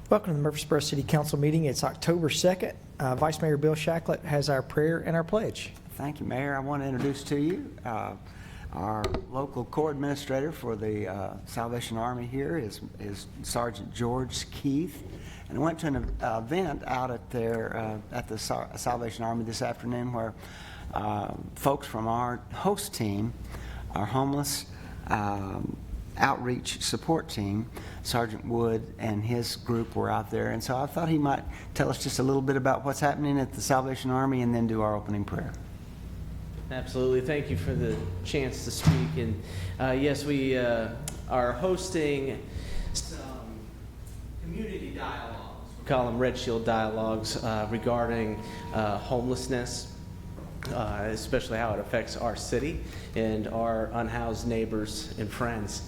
Welcome to the Murfreesboro City Council meeting. It's October 2nd. Vice Mayor Bill Shacklett has our prayer and our pledge. Thank you, Mayor. I want to introduce to you our local corps administrator for the Salvation Army here is Sergeant George Keith. And I went to an event out at the Salvation Army this afternoon where folks from our host team, our homeless outreach support team, Sergeant Wood and his group were out there. And so I thought he might tell us just a little bit about what's happening at the Salvation Army and then do our opening prayer. Absolutely. Thank you for the chance to speak. And yes, we are hosting some community dialogues. We call them Red Shield Dialogues regarding homelessness, especially how it affects our city and our unhoused neighbors and friends.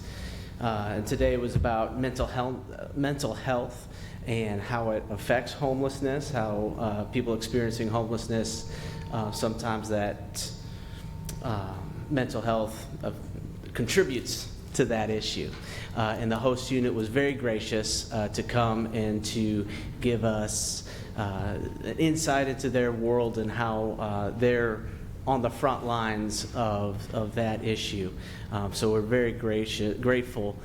And today was about mental health and how it affects homelessness, how people experiencing homelessness, sometimes that mental health contributes to that issue. And the host unit was very gracious to come and to give us an insight into their world and how they're on the front lines of that issue. So we're very grateful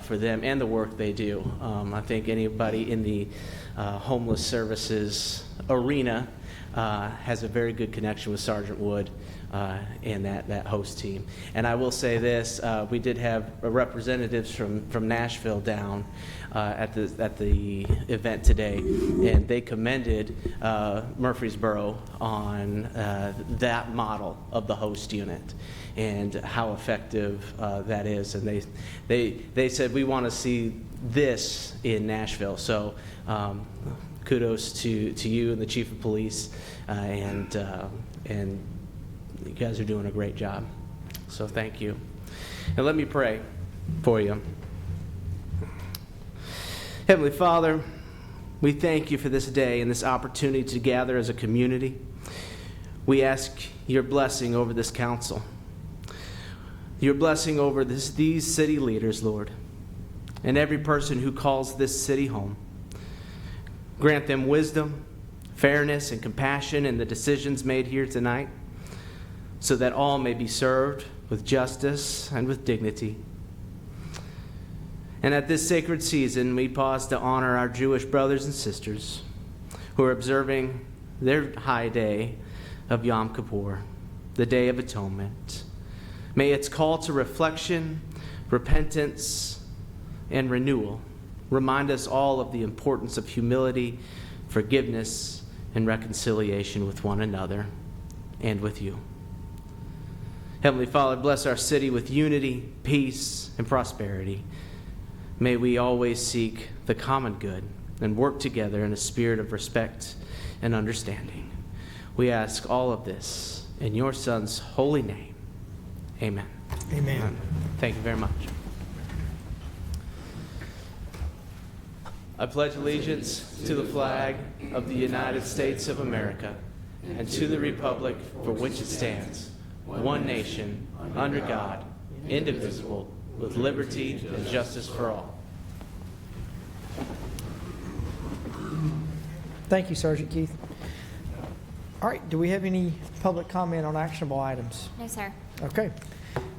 for them and the work they do. I think anybody in the homeless services arena has a very good connection with Sergeant Wood and that host team. And I will say this, we did have representatives from Nashville down at the event today, and they commended Murfreesboro on that model of the host unit and how effective that is. And they said, we want to see this in Nashville. So kudos to you and the chief of police, and you guys are doing a great job. So thank you. And let me pray for you. Heavenly Father, we thank you for this day and this opportunity to gather as a community. We ask your blessing over this council, your blessing over these city leaders, Lord, and every person who calls this city home. Grant them wisdom, fairness, and compassion in the decisions made here tonight, so that all may be served with justice and with dignity. And at this sacred season, we pause to honor our Jewish brothers and sisters who are observing their high day of Yom Kippur, the Day of Atonement. May its call to reflection, repentance, and renewal remind us all of the importance of humility, forgiveness, and reconciliation with one another and with you. Heavenly Father, bless our city with unity, peace, and prosperity. May we always seek the common good and work together in a spirit of respect and understanding. We ask all of this in your Son's holy name. Amen. Amen. Thank you very much. I pledge allegiance to the flag of the United States of America and to the republic for which it stands, one nation, under God, indivisible, with liberty and justice for all. Thank you, Sergeant Keith. All right, do we have any public comment on actionable items? No, sir. Okay.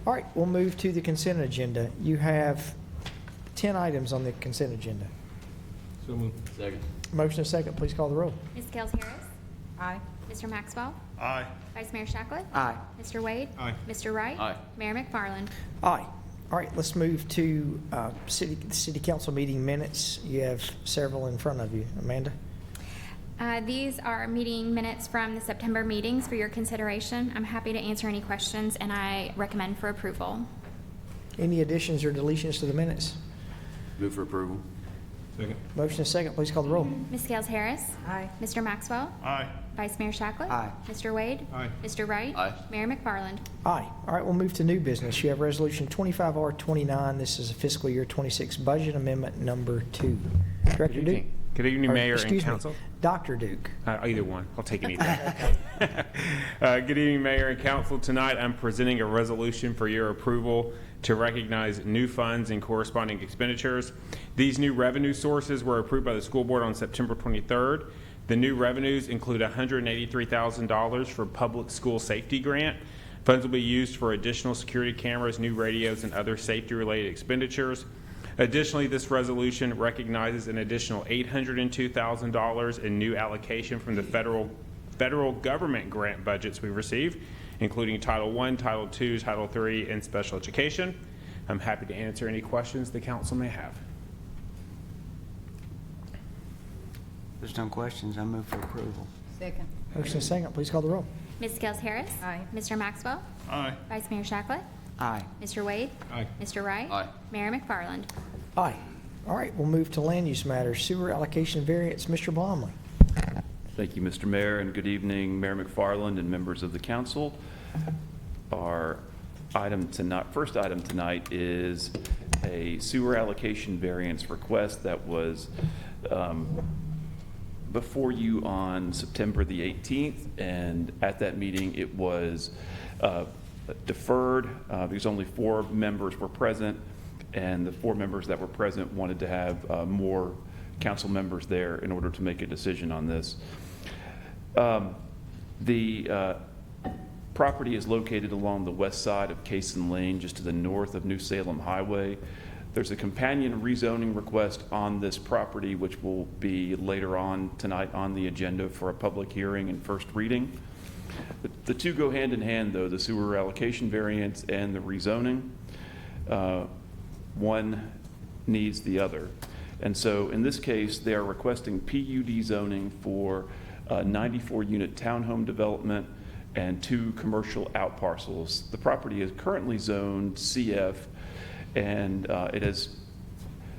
All right, we'll move to the consent agenda. You have 10 items on the consent agenda. So moved. Second. Motion and second, please call the roll. Ms. Gales Harris? Aye. Mr. Maxwell? Aye. Vice Mayor Shacklett? Aye. Mr. Wade? Aye. Mr. Wright? Aye. Mayor McFarland? Aye. All right, let's move to city council meeting minutes. You have several in front of you. Amanda? These are meeting minutes from the September meetings for your consideration. I'm happy to answer any questions, and I recommend for approval. Any additions or deletions to the minutes? Move for approval. Second. Motion and second, please call the roll. Ms. Gales Harris? Aye. Mr. Maxwell? Aye. Vice Mayor Shacklett? Aye. Mr. Wade? Aye. Mr. Wright? Aye. Mayor McFarland? Aye. All right, we'll move to new business. You have Resolution 25R29. This is a fiscal year 26 budget amendment number 2. Director Duke? Good evening, Or, Mayor and excuse me, Council. Dr. Duke. Either one. I'll take anything. Good evening, Mayor and Council. Tonight, I'm presenting a resolution for your approval to recognize new funds and corresponding expenditures. These new revenue sources were approved by the school board on September 23rd. The new revenues include $183,000 for public school safety grant. Funds will be used for additional security cameras, new radios, and other safety-related expenditures. Additionally, this resolution recognizes an additional $802,000 in new allocation from the federal government grant budgets we received, including Title I, Title II, Title III, and special education. I'm happy to answer any questions the council may have. There's no questions. I move for approval. Second. Motion and second, please call the roll. Ms. Gels Harris. Aye. Mr. Maxwell. Aye. Vice Mayor Shacklet. Aye. Mr. Wade. Aye. Mr. Wright. Aye. Mayor McFarland. Aye. All right, we'll move to land use matters. Sewer allocation variance, Mr. Blomley. Thank you, Mr. Mayor, and good evening, Mayor McFarland and members of the council. Our first item tonight is a sewer allocation variance request that was before you on September the 18th, and at that meeting it was deferred because only 4 members were present, and the 4 members that were present wanted to have more council members there in order to make a decision on this. The property is located along the west side of Cason Lane, just to the north of New Salem Highway. There's a companion rezoning request on this property, which will be later on tonight on the agenda for a public hearing and first reading. The two go hand in hand, though, the sewer allocation variance and the rezoning. One needs the other. And so in this case, they are requesting PUD zoning for 94-unit townhome development and 2 commercial outparcels. The property is currently zoned CF, and it has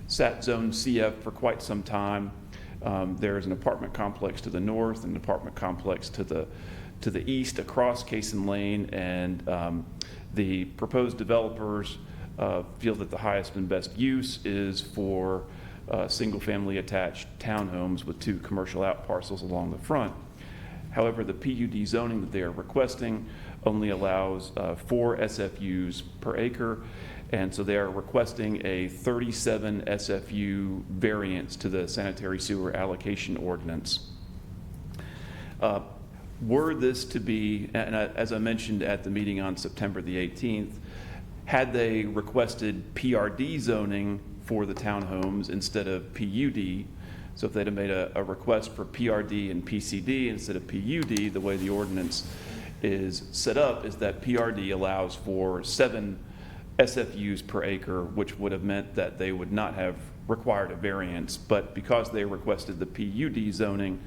sat zoned CF for quite some time. There is an apartment complex to the north and an apartment complex to the east across Cason Lane, and the proposed developers feel that the highest and best use is for single-family attached townhomes with 2 commercial outparcels along the front. However, the PUD zoning that they are requesting only allows 4 SFUs per acre, and so they are requesting a 37 SFU variance to the sanitary sewer allocation ordinance. Were this to be, and as I mentioned at the meeting on September the 18th, had they requested PRD zoning for the townhomes instead of PUD, so if they'd have made a request for PRD and PCD instead of PUD, the way the ordinance is set up is that PRD allows for 7 SFUs per acre, which would have meant that they would not have required a variance. But because they requested the PUD zoning,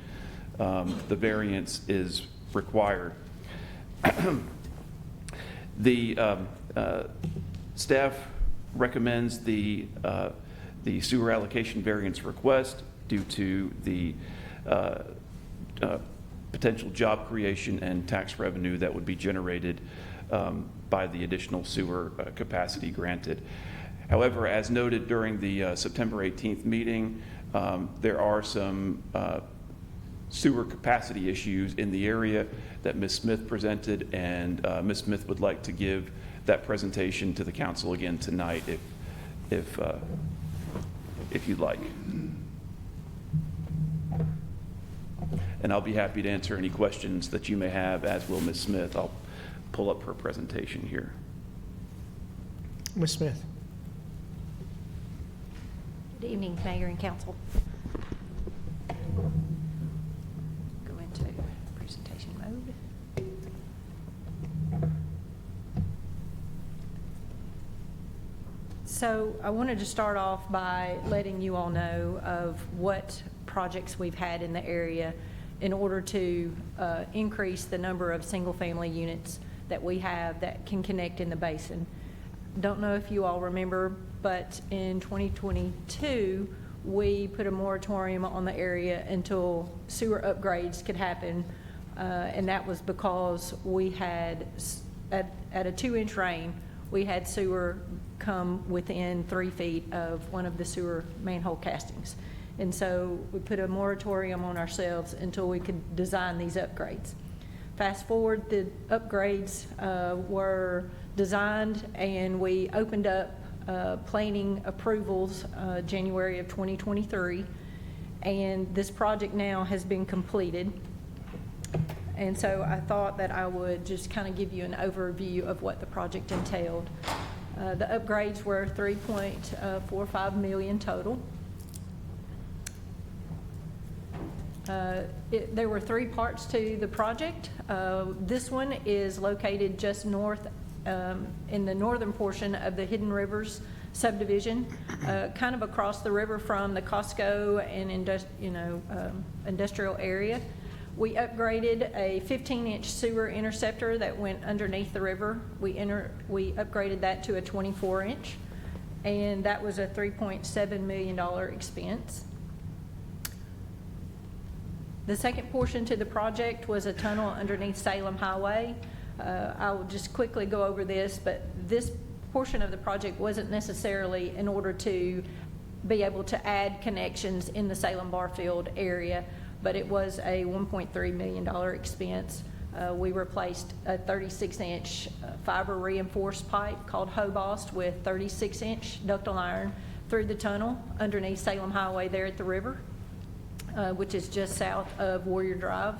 the variance is required. The staff recommends the sewer allocation variance request due to the potential job creation and tax revenue that would be generated by the additional sewer capacity granted. However, as noted during the September 18th meeting, there are some sewer capacity issues in the area that Ms. Smith presented, and Ms. Smith would like to give that presentation to the council again tonight if you'd like. And I'll be happy to answer any questions that you may have, as will Ms. Smith. I'll pull up her presentation here. Ms. Smith. Good evening, Mayor and Council. Go into presentation mode. So I wanted to start off by letting you all know of what projects we've had in the area in order to increase the number of single-family units that we have that can connect in the basin. Don't know if you all remember, but in 2022, we put a moratorium on the area until sewer upgrades could happen, and that was because we had, at a 2-inch rain, we had sewer come within 3 feet of one of the sewer manhole castings. And so we put a moratorium on ourselves until we could design these upgrades. Fast forward, the upgrades were designed, and we opened up planning approvals January of 2023, and this project now has been completed. And so I thought that I would just kind of give you an overview of what the project entailed. The upgrades were $3.45 million total. There were 3 parts to the project. This one is located just north, in the northern portion of the Hidden Rivers subdivision, kind of across the river from the Costco and industrial area. We upgraded a 15-inch sewer interceptor that went underneath the river. We upgraded that to a 24-inch, and that was a $3.7 million expense. The second portion to the project was a tunnel underneath Salem Highway. I will just quickly go over this, but this portion of the project wasn't necessarily in order to be able to add connections in the Salem-Barfield area, but it was a $1.3 million expense. We replaced a 36-inch fiber reinforced pipe called Hobost with 36-inch ductile iron through the tunnel underneath Salem Highway there at the river, which is just south of Warrior Drive.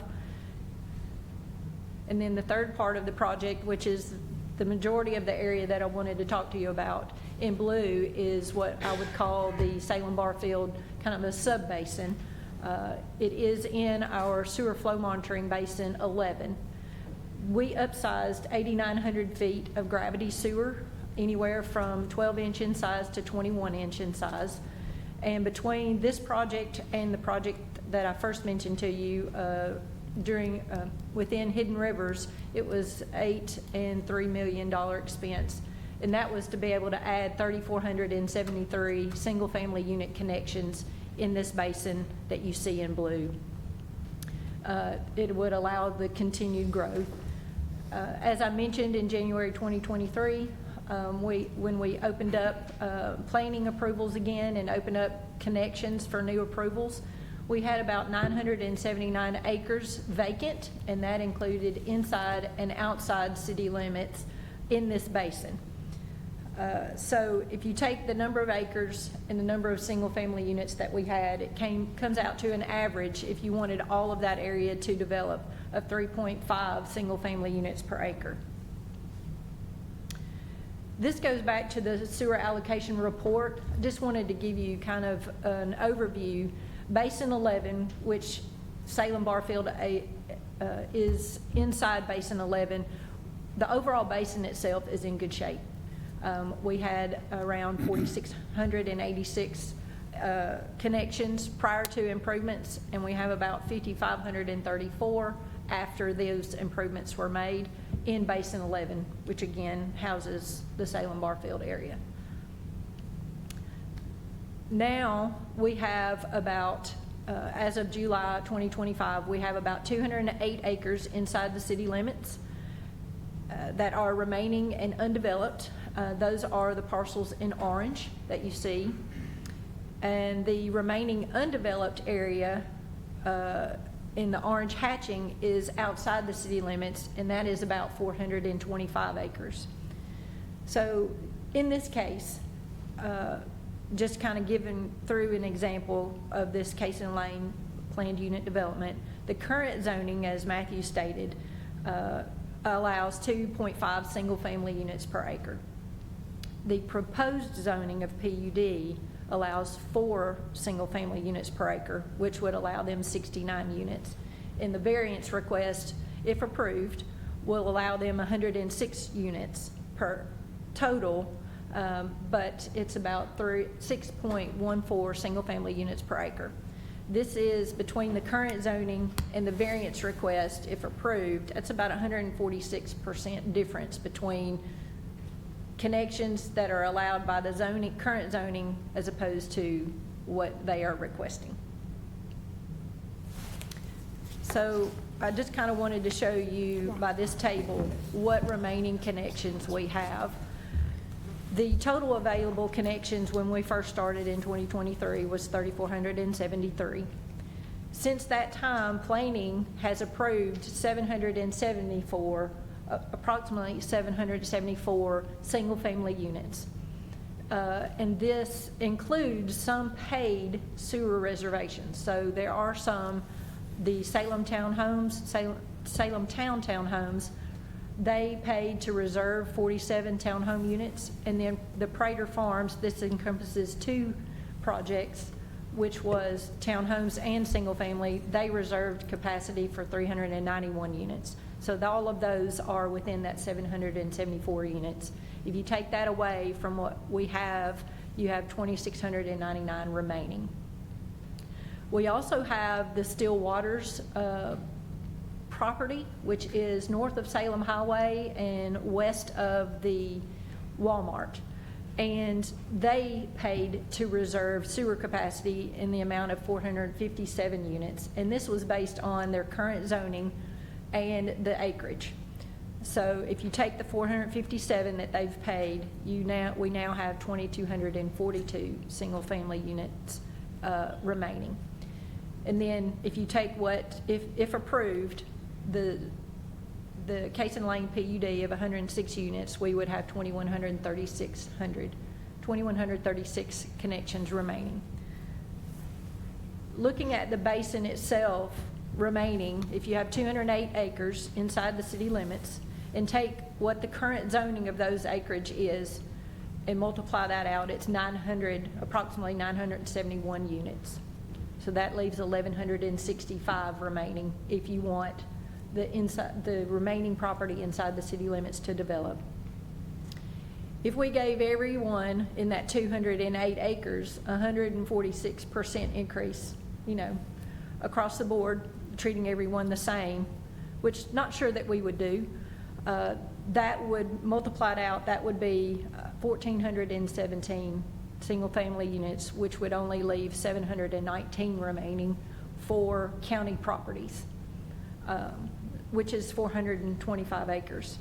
And then the third part of the project, which is the majority of the area that I wanted to talk to you about in blue, is what I would call the Salem-Barfield kind of a sub-basin. It is in our sewer flow monitoring basin 11. We upsized 8,900 feet of gravity sewer, anywhere from 12-inch in size to 21-inch in size. And between this project and the project that I first mentioned to you within Hidden Rivers, it was $8 and $3 million expense. And that was to be able to add 3,473 single-family unit connections in this basin that you see in blue. It would allow the continued growth. As I mentioned, in January 2023, when we opened up planning approvals again and opened up connections for new approvals, we had about 979 acres vacant, and that included inside and outside city limits in this basin. So if you take the number of acres and the number of single-family units that we had, it comes out to an average, if you wanted all of that area to develop, of 3.5 single-family units per acre. This goes back to the sewer allocation report. Just wanted to give you kind of an overview. Basin 11, which Salem-Barfield is inside Basin 11, the overall basin itself is in good shape. We had around 4,686 connections prior to improvements, and we have about 5,534 after those improvements were made in Basin 11, which again houses the Salem-Barfield area. Now we have about, as of July 2025, we have about 208 acres inside the city limits that are remaining and undeveloped. Those are the parcels in orange that you see. And the remaining undeveloped area in the orange hatching is outside the city limits, and that is about 425 acres. So in this case, just kind of giving through an example of this Cason Lane planned unit development, the current zoning, as Matthew stated, allows 2.5 single-family units per acre. The proposed zoning of PUD allows 4 single-family units per acre, which would allow them 69 units. And the variance request, if approved, will allow them 106 units per total, but it's about 6.14 single-family units per acre. This is between the current zoning and the variance request, if approved. That's about 146% difference between connections that are allowed by the zoning, current zoning, as opposed to what they are requesting. So I just kind of wanted to show you by this table what remaining connections we have. The total available connections when we first started in 2023 was 3,473. Since that time, planning has approved 774, approximately 774 single-family units. And this includes some paid sewer reservations. So there are some, the Salem Townhomes, Salem Town Townhomes, they paid to reserve 47 townhome units. And then the Prater Farms, this encompasses 2 projects, which was townhomes and single-family. They reserved capacity for 391 units. So all of those are within that 774 units. If you take that away from what we have, you have 2,699 remaining. We also have the Still Waters property, which is north of Salem Highway and west of the Walmart. And they paid to reserve sewer capacity in the amount of 457 units. And this was based on their current zoning and the acreage. So if you take the 457 that they've paid, we now have 2,242 single-family units remaining. And then if you take if approved, the Cason Lane PUD of 106 units, we would have 2,136 connections remaining. Looking at the basin itself remaining, if you have 208 acres inside the city limits, and take what the current zoning of those acreage is and multiply that out, it's approximately 971 units. So that leaves 1,165 remaining if you want the remaining property inside the city limits to develop. If we gave everyone in that 208 acres 146% increase, across the board, treating everyone the same, which not sure that we would do, that would multiply it out, that would be 1,417 single-family units, which would only leave 719 remaining for county properties, which is 425 acres.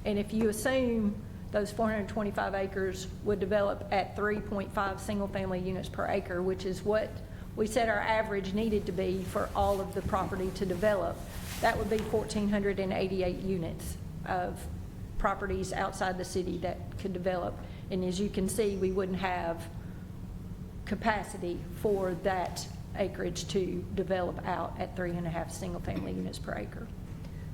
And if you assume those 425 acres would develop at 3.5 single-family units per acre, which is what we said our average needed to be for all of the property to develop, that would be 1,488 units of properties outside the city that could develop. And as you can see, we wouldn't have capacity for that acreage to develop out at 3.5 single-family units per acre.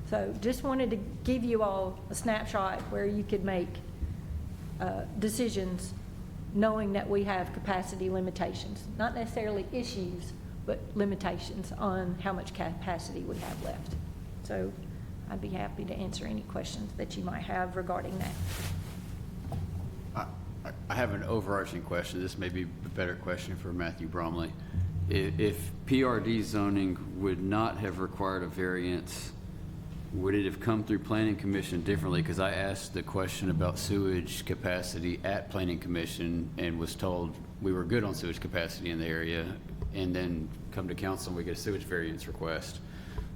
So just wanted to give you all a snapshot where you could make decisions knowing that we have capacity limitations, not necessarily issues, but limitations on how much capacity we have left. So I'd be happy to answer any questions that you might have regarding that. I have an overarching question. This may be a better question for Matthew Bromley. If PRD zoning would not have required a variance, would it have come through Planning Commission differently? Because I asked the question about sewage capacity at Planning Commission and was told we were good on sewage capacity in the area, and then come to council and we get a sewage variance request.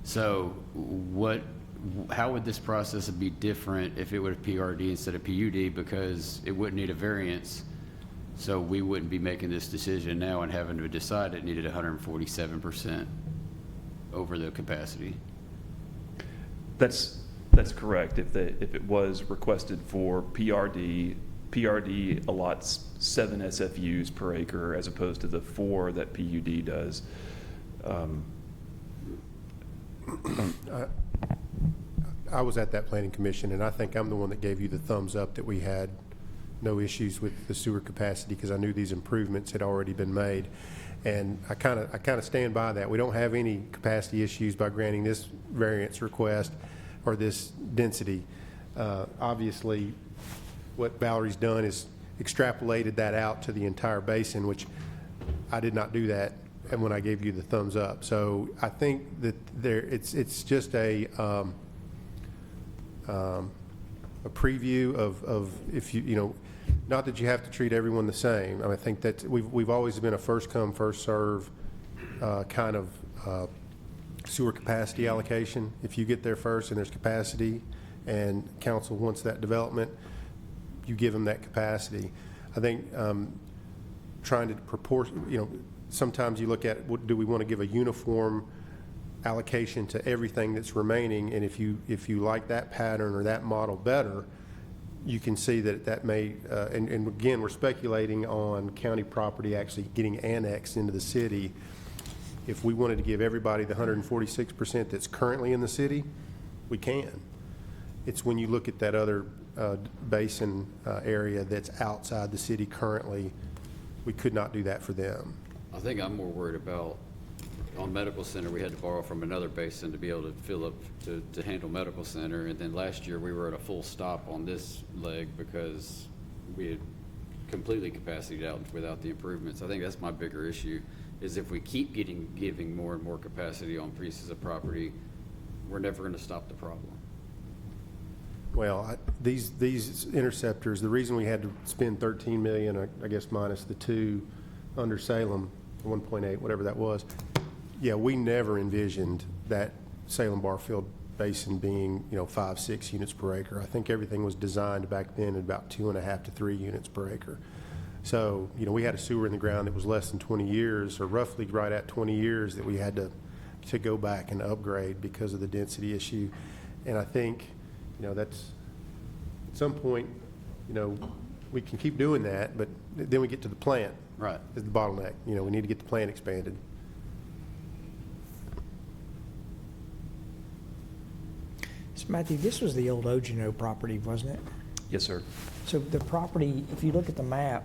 So how would this process be different if it were PRD instead of PUD? Because it wouldn't need a variance, so we wouldn't be making this decision now and having to decide it needed 147% over the capacity. That's correct. If it was requested for PRD allots 7 SFUs per acre as opposed to the 4 that PUD does. I was at that planning commission, and I think I'm the one that gave you the thumbs up that we had no issues with the sewer capacity because I knew these improvements had already been made. And I kind of stand by that. We don't have any capacity issues by granting this variance request or this density. Obviously, what Valerie's done is extrapolated that out to the entire basin, which I did not do that. And when I gave you the thumbs up, so I think that it's just a preview of if you not that you have to treat everyone the same. I think that we've always been a first come first serve kind of sewer capacity allocation. If you get there first and there's capacity and council wants that development, you give them that capacity. I think trying to proportion, sometimes you look at, do we want to give a uniform allocation to everything that's remaining? And if you like that pattern or that model better, you can see that may, and again, we're speculating on county property actually getting annexed into the city. If we wanted to give everybody the 146% that's currently in the city, we can. It's when you look at that other basin area that's outside the city currently, we could not do that for them. I think I'm more worried about, on medical center, we had to borrow from another basin to be able to fill up, to handle medical center. And then last year, we were at a full stop on this leg because we had completely capacitated out without the improvements. I think that's my bigger issue, is if we keep giving more and more capacity on pieces of property, we're never going to stop the problem. Well, these interceptors, the reason we had to spend $13 million, I guess minus the 2 under Salem, 1.8, whatever that was, yeah, we never envisioned that Salem Barfield Basin being, 5-6 units per acre. I think everything was designed back then at about 2.5 to 3 units per acre. So, we had a sewer in the ground that was less than 20 years, or roughly right at 20 years, that we had to go back and upgrade because of the density issue. And I think, that's, at some point, we can keep doing that, but then we get to the plant. Right. Is the bottleneck. We need to get the plant expanded. So Matthew, this was the old Ogino property, wasn't it? Yes, sir. So the property, if you look at the map,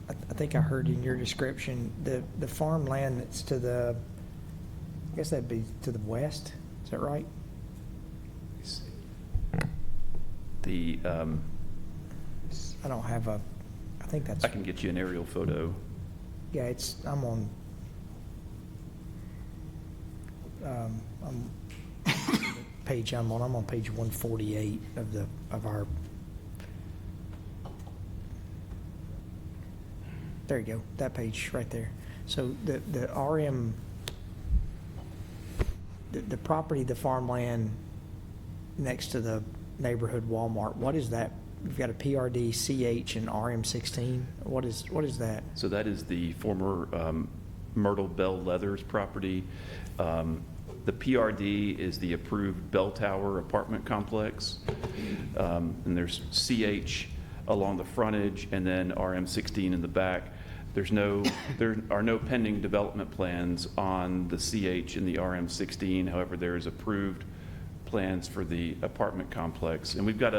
I think I heard in your description, the farmland that's to the, I guess that'd be to the west, is that right? The, I don't have a, I think that's, I can get you an aerial photo. yeah, I'm on, page I'm on page 148 of our, there you go, that page right there. So the RM, the property, the farmland next to the neighborhood Walmart, what is that? We've got a PRD, CH, and RM16. What is that? So that is the former Myrtle Bell Leathers property. The PRD is the approved Bell Tower apartment complex. And there's CH along the frontage and then RM16 in the back. There are no pending development plans on the CH and the RM16. However, there is approved plans for the apartment complex. And we've got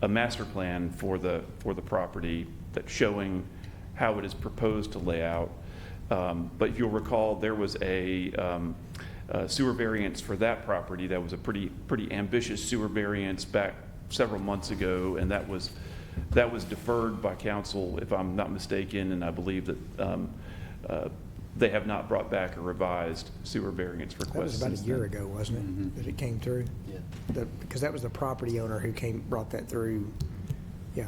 a master plan for the property that's showing how it is proposed to lay out. But if you'll recall, there was a sewer variance for that property that was a pretty ambitious sewer variance back several months ago, and that was deferred by council, if I'm not mistaken, and I believe that they have not brought back a revised sewer variance request. That was about a since year then. ago, wasn't it, Mm-hmm. that it came through? Yeah. Because that was the property owner who brought that through, yeah.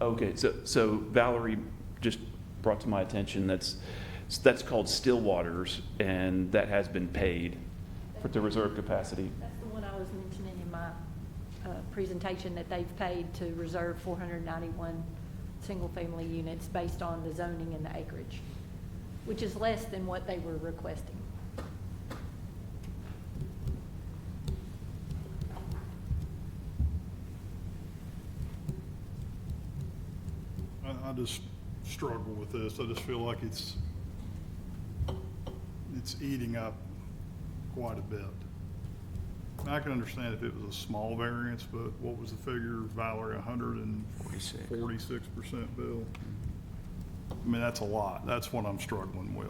Okay, so Valerie just brought to my attention that's called Stillwaters, and that has been paid for the reserve capacity. That's the one I was mentioning in my presentation, that they've paid to reserve 491 single-family units based on the zoning and the acreage, which is less than what they were requesting. I just struggle with this. I just feel like it's eating up quite a bit. I can understand if it was a small variance, but what was the figure, Valerie, 146% bill? I mean, that's a lot. That's what I'm struggling with.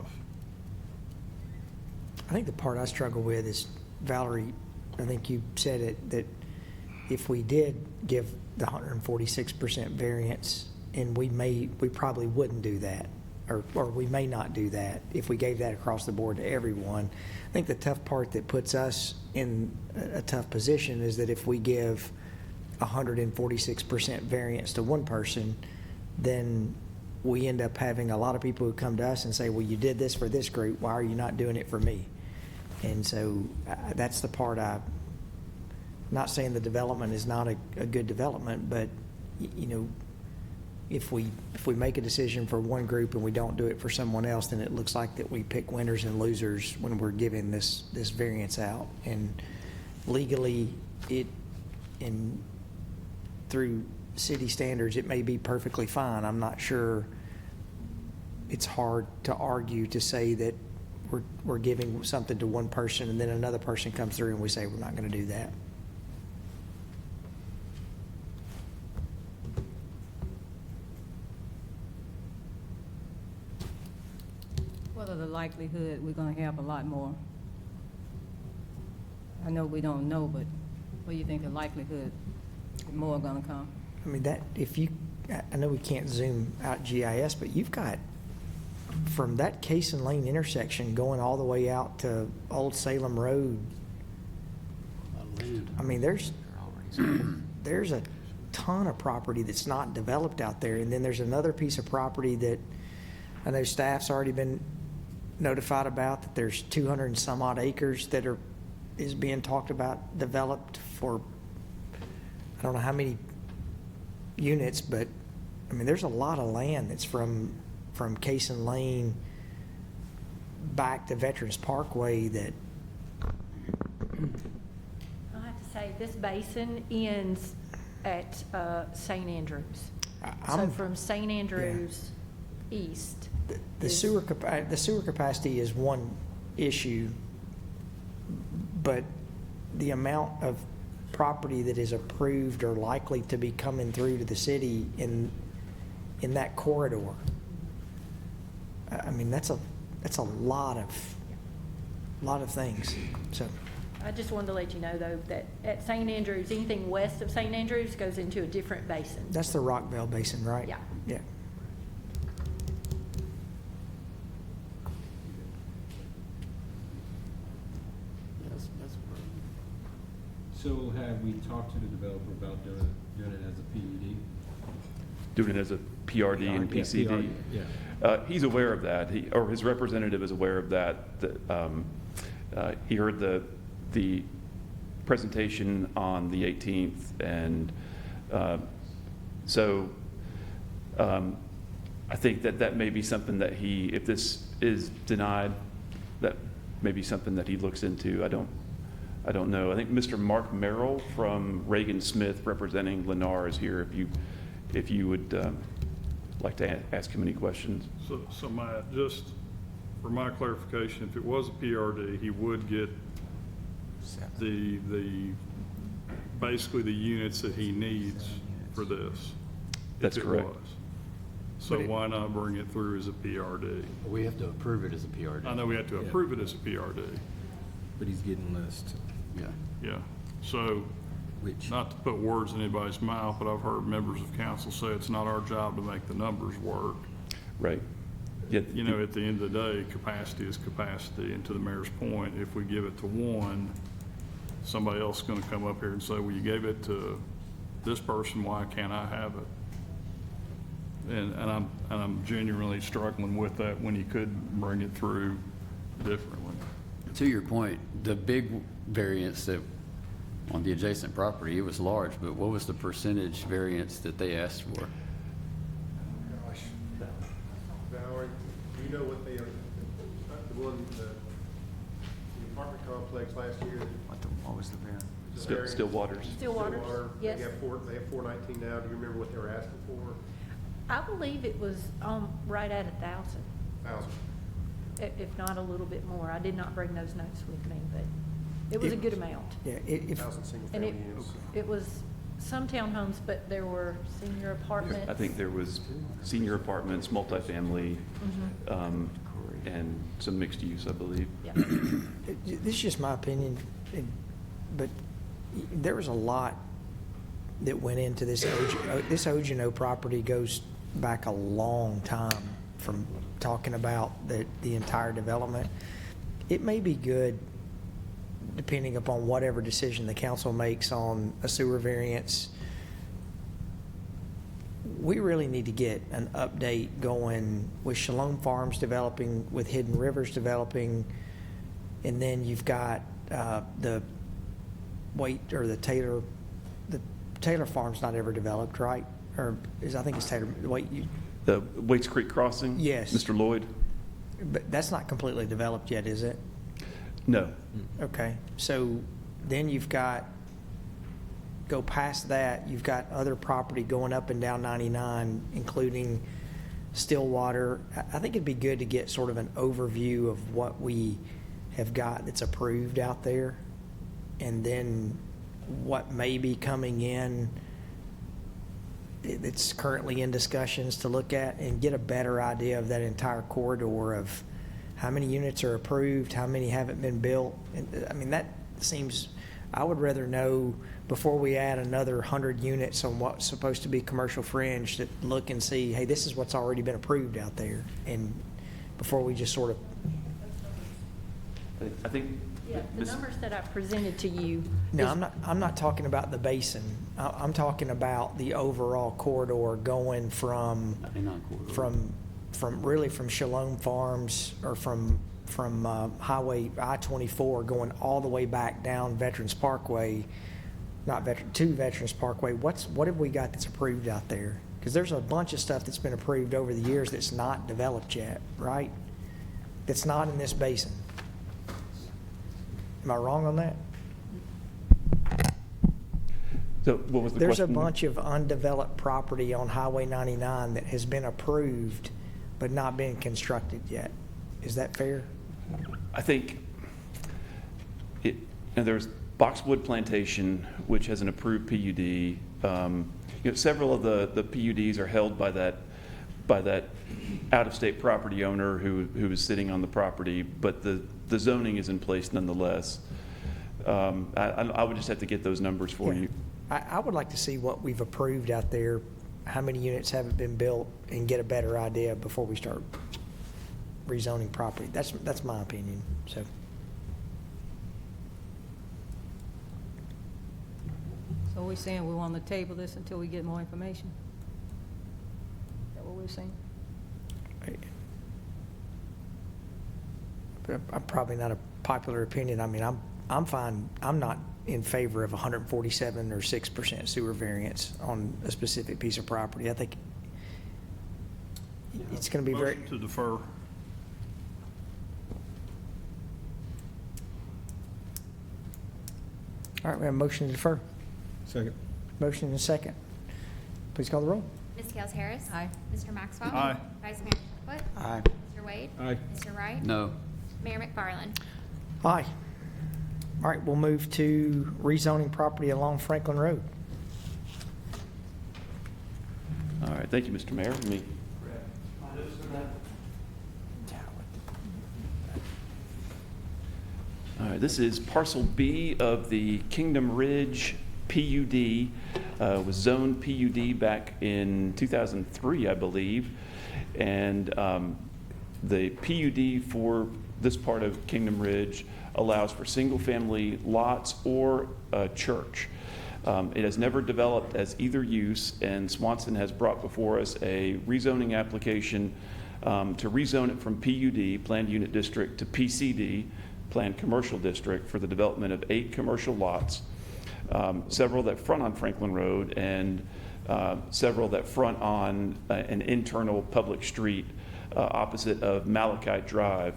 I think the part I struggle with is, Valerie, I think you said it, that if we did give the 146% variance, and we probably wouldn't do that, or we may not do that if we gave that across the board to everyone. I think the tough part that puts us in a tough position is that if we give 146% variance to one person, then we end up having a lot of people who come to us and say, well, you did this for this group, why are you not doing it for me? And so that's the part not saying the development is not a good development, but, you know, if we make a decision for one group and we don't do it for someone else, then it looks like that we pick winners and losers when we're giving this variance out. And legally, through city standards, it may be perfectly fine. I'm not sure. It's hard to argue to say that we're giving something to one person and then another person comes through and we say we're not going to do that. What are the likelihood we're gonna have a lot more? I know we don't know, but what do you think the likelihood that more are gonna come? I mean, I know we can't zoom out GIS, but you've got, from that Cason Lane intersection going all the way out to Old Salem Road, I mean, there's a ton of property that's not developed out there. And then there's another piece of property that I know staff's already been notified about, that there's 200 and some odd acres that is being talked about developed for, I don't know how many units, but I mean, there's a lot of land that's from Cason Lane back to Veterans Parkway that. I have to say, this basin ends at St. Andrews. So from St. Andrews east. The sewer capacity is one issue, but the amount of property that is approved or likely to be coming through to the city in that corridor, I mean, that's a lot of things. So I just wanted to let you know, though, that at St. Andrews, anything west of St. Andrews goes into a different basin. that's the Rockville Basin, right? Yeah. Yeah. So have we talked to the developer about doing it as a PUD? Doing it as a PRD and Yeah, PCD. PRD, yeah. He's aware of that, or his representative is aware of that. He heard the presentation on the 18th, and so I think that may be something that if this is denied, that may be something that he looks into. I don't know. I think Mr. Mark Merrill from Reagan Smith, representing Lennar, is here if you would like to ask him any questions. So Matt, just for my clarification, if it was a PRD, he would get basically the units that he needs for this. That's if it correct. was. So why not bring it through as a PRD? We have to approve it as a PRD. I know we have to approve it as a PRD. But he's getting less. Yeah. Yeah. So, not to put words in anybody's mouth, but I've heard members of council say it's not our job to make the numbers work. Right. Yeah, You know, at the end of the day, capacity is capacity, and to the mayor's point, if we give it to one, somebody else is gonna come up here and say, well, you gave it to this person, why can't I have it? And I'm genuinely struggling with that when you could bring it through differently. To your point, the big variance that on the adjacent property, it was large, but what was the percentage variance that they asked for? Gosh. Valerie, do you know what they, the apartment complex last year? What was the variance? Still Waters. Stillwaters, yes. They have 419 now. Do you remember what they were asking for? I believe it was right at 1,000, 1,000. if not a little bit more. I did not bring those notes with me, but it was a good amount. Yeah, if 1,000 single And family units. it was some townhomes, but there were senior apartments. I think there was senior apartments, multifamily, and some mixed use, I believe. Yeah. this is just my opinion, but there was a lot that went into this. This Ogino property goes back a long time from talking about the entire development. It may be good, depending upon whatever decision the council makes on a sewer variance. We really need to get an update going with Shalom Farms developing, with Hidden Rivers developing, And then you've got the Taylor Farm's not ever developed, right? Or I think it's Taylor, The Waits Creek Crossing? Yes. Mr. Lloyd? but that's not completely developed yet, is it? No. Okay, so then you've got, go past that, you've got other property going up and down 99, including Stillwater. I think it'd be good to get sort of an overview of what we have got that's approved out there, and then what may be coming in that's currently in discussions to look at, and get a better idea of that entire corridor of how many units are approved, how many haven't been built. And, I mean, that seems, I would rather know before we add another 100 units on what's supposed to be commercial fringe, that look and see, hey, this is what's already been approved out there, and before we just sort of. I think. Yeah, the numbers that I presented to you. No, I'm not talking about the basin. I'm talking about the overall corridor going from really from Shalom Farms, or from Highway I-24 going all the way back down Veterans Parkway, to Veterans Parkway. What have we got that's approved out there? Because there's a bunch of stuff that's been approved over the years that's not developed yet, right? That's not in this basin. Am I wrong on that? So what was the There's question? a bunch of undeveloped property on Highway 99 that has been approved but not been constructed yet. Is that fair? I think there's Boxwood Plantation, which has an approved PUD. Several of the PUDs are held by that out-of-state property owner who is sitting on the property, but the zoning is in place nonetheless. I would just have to get those numbers for you. I would like to see what we've approved out there, how many units haven't been built, and get a better idea before we start rezoning property. That's my opinion, so. So we're saying we want to table this until we get more information? Is that what we're saying? I'm probably not a popular opinion. I mean, I'm fine. I'm not in favor of 147 or 6% sewer variance on a specific piece of property. I think it's going to be very. Motion to defer. All right, we have a motion to defer. Second. Motion and a second. Please call the roll. Ms. Gales Harris. Aye. Mr. Maxwell. Aye. Vice Mayor Cliff. Aye. Mr. Wade. Aye. Mr. Wright. No. Mayor McFarland. Aye. All right, we'll move to rezoning property along Franklin Road. All right, thank you, Mr. Mayor. Let me All right, this is parcel B of the Kingdom Ridge PUD. Was zoned PUD back in 2003, I believe. And the PUD for this part of Kingdom Ridge allows for single-family lots or a church. It has never developed as either use, and Swanson has brought before us a rezoning application to rezone it from PUD, Planned Unit District, to PCD, Planned Commercial District, for the development of 8 commercial lots, several that front on Franklin Road, and several that front on an internal public street opposite of Malachite Drive.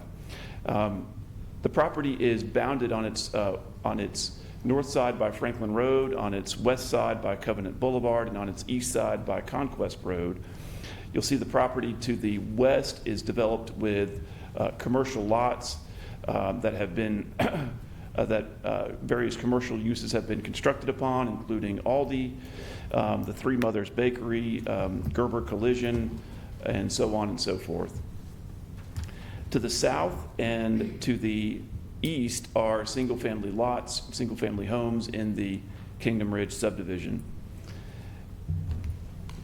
The property is bounded on its north side by Franklin Road, on its west side by Covenant Boulevard, and on its east side by Conquest Road. You'll see the property to the west is developed with commercial lots that have been various commercial uses have been constructed upon, including Aldi, the Three Mothers Bakery, Gerber Collision, and so on and so forth. To the south and to the east are single-family lots, single-family homes in the Kingdom Ridge subdivision.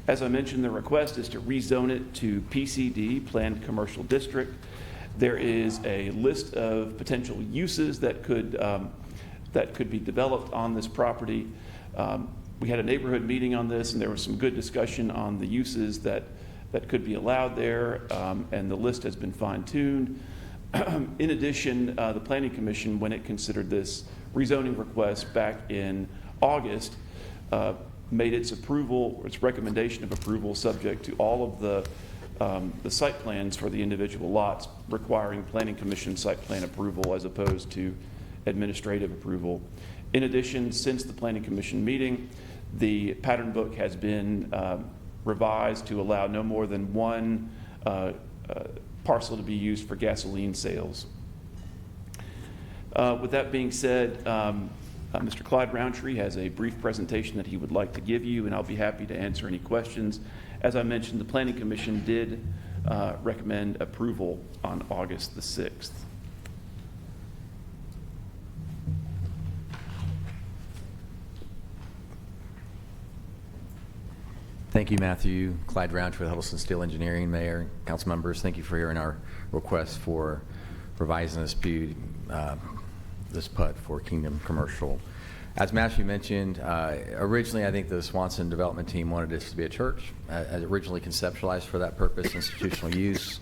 As I mentioned, the request is to rezone it to PCD, Planned Commercial District. There is a list of potential uses that could be developed on this property. We had a neighborhood meeting on this, and there was some good discussion on the uses that could be allowed there, and the list has been fine-tuned. In addition, the Planning Commission, when it considered this rezoning request back in August, made its approval, its recommendation of approval subject to all of the site plans for the individual lots requiring Planning Commission site plan approval as opposed to administrative approval. In addition, since the Planning Commission meeting, the pattern book has been revised to allow no more than one parcel to be used for gasoline sales. With that being said, Mr. Clyde Roundtree has a brief presentation that he would like to give you, and I'll be happy to answer any questions. As I mentioned, the Planning Commission did recommend approval on August the 6th. Thank you, Matthew. Clyde Roundtree with Huddleston Steel Engineering. Mayor, council members, thank you for hearing our request for revising this PUD for Kingdom Commercial. As Matthew mentioned, originally I think the Swanson development team wanted this to be a church, originally conceptualized for that purpose, institutional use.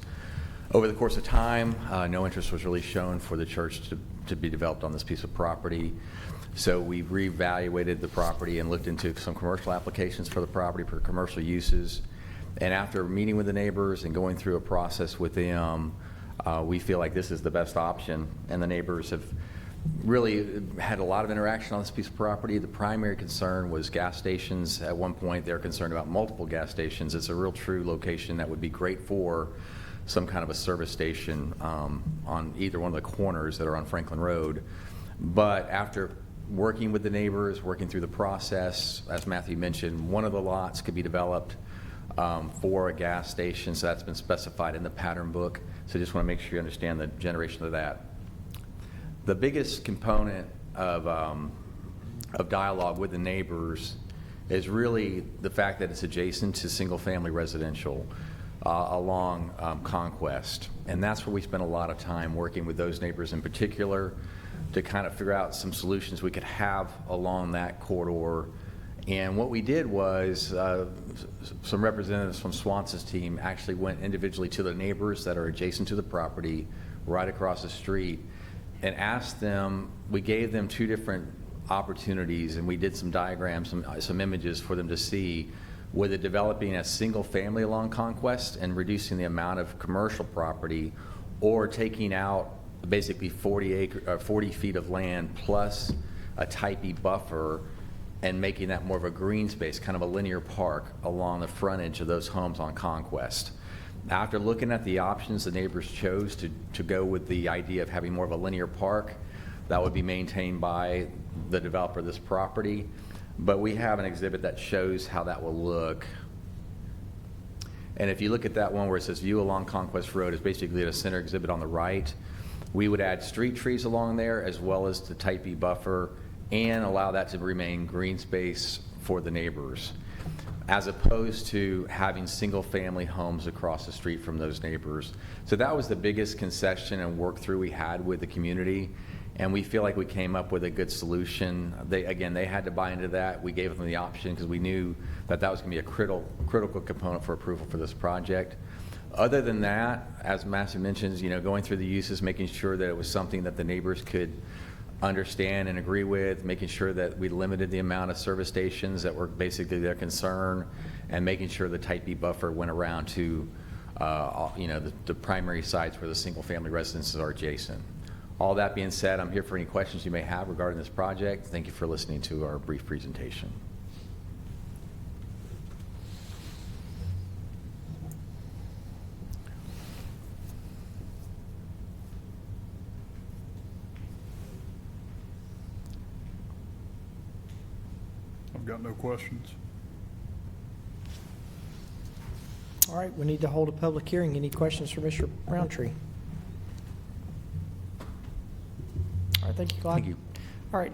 Over the course of time, no interest was really shown for the church to be developed on this piece of property. So we reevaluated the property and looked into some commercial applications for the property for commercial uses. And after meeting with the neighbors and going through a process with them, we feel like this is the best option. And the neighbors have really had a lot of interaction on this piece of property. The primary concern was gas stations. At one point, they were concerned about multiple gas stations. It's a real true location that would be great for some kind of a service station on either one of the corners that are on Franklin Road. But after working with the neighbors, working through the process, as Matthew mentioned, one of the lots could be developed for a gas station, so that's been specified in the pattern book. So just want to make sure you understand the generation of that. The biggest component of dialogue with the neighbors is really the fact that it's adjacent to single-family residential along Conquest. And that's where we spent a lot of time working with those neighbors in particular to kind of figure out some solutions we could have along that corridor. And what we did was some representatives from Swanson's team actually went individually to the neighbors that are adjacent to the property right across the street and asked them, we gave them two different opportunities, and we did some diagrams, some images for them to see, whether developing a single family along Conquest and reducing the amount of commercial property, or taking out basically 40 feet of land plus a type E buffer and making that more of a green space, kind of a linear park along the frontage of those homes on Conquest. After looking at the options, the neighbors chose to go with the idea of having more of a linear park that would be maintained by the developer of this property. But we have an exhibit that shows how that will look. And if you look at that one where it says view along Conquest Road, it's basically a center exhibit on the right. We would add street trees along there as well as the type E buffer and allow that to remain green space for the neighbors, as opposed to having single family homes across the street from those neighbors. So that was the biggest concession and work through we had with the community. And we feel like we came up with a good solution. They had to buy into that. We gave them the option because we knew that that was going to be a critical component for approval for this project. Other than that, as Matthew mentions, going through the uses, making sure that it was something that the neighbors could understand and agree with, making sure that we limited the amount of service stations that were basically their concern, and making sure the type B buffer went around to the primary sites where the single family residences are adjacent. All that being said, I'm here for any questions you may have regarding this project. Thank you for listening to our brief presentation. I've got no questions. All right, we need to hold a public hearing. Any questions for Mr. Roundtree? All right, thank you, Clyde. Thank you. All right,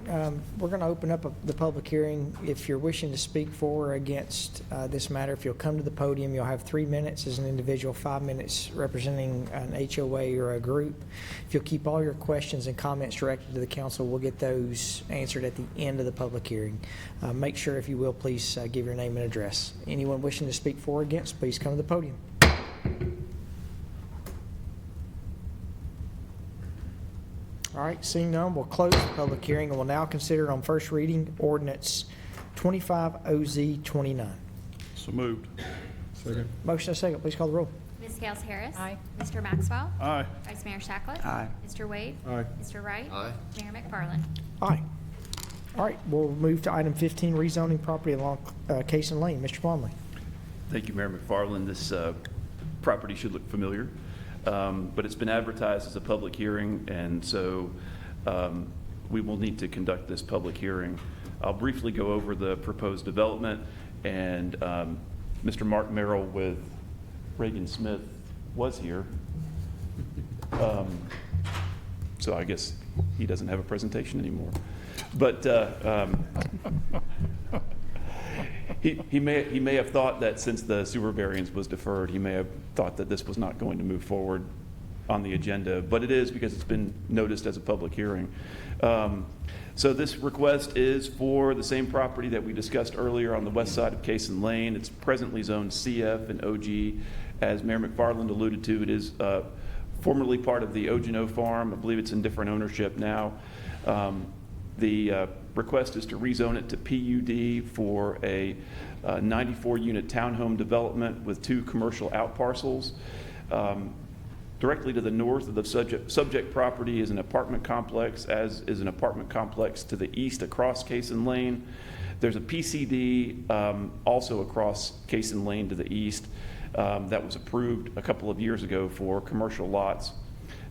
we're going to open up the public hearing. If you're wishing to speak for or against this matter, if you'll come to the podium, you'll have 3 minutes as an individual, 5 minutes representing an HOA or a group. If you'll keep all your questions and comments directed to the council, we'll get those answered at the end of the public hearing. Make sure, if you will, please give your name and address. Anyone wishing to speak for or against, please come to the podium. All right, seeing none, we'll close the public hearing and will now consider on first reading ordinance 25OZ29. So moved. Second. Motion and second, please call the roll. Ms. Gales Harris. Aye. Mr. Maxwell. Aye. Vice Mayor Shacklet. Aye. Mr. Wade. Aye. Mr. Wright. Aye. Mayor McFarland. Aye. All right, we'll move to item 15, rezoning property along Cason Lane. Mr. Plumley. Thank you, Mayor McFarland. This property should look familiar, but it's been advertised as a public hearing, and so we will need to conduct this public hearing. I'll briefly go over the proposed development, and Mr. Mark Merrill with Reagan Smith was here. So I guess he doesn't have a presentation anymore. But he may have thought that since the sewer variance was deferred, he may have thought that this was not going to move forward on the agenda, but it is because it's been noticed as a public hearing. So this request is for the same property that we discussed earlier on the west side of Cason Lane. It's presently zoned CF and OG. As Mayor McFarland alluded to, it is formerly part of the Ogino Farm. I believe it's in different ownership now. The request is to rezone it to PUD for a 94-unit townhome development with 2 commercial outparcels. Directly to the north of the subject property is an apartment complex, as is an apartment complex to the east across Cason Lane. There's a PCD also across Cason Lane to the east that was approved a couple of years ago for commercial lots.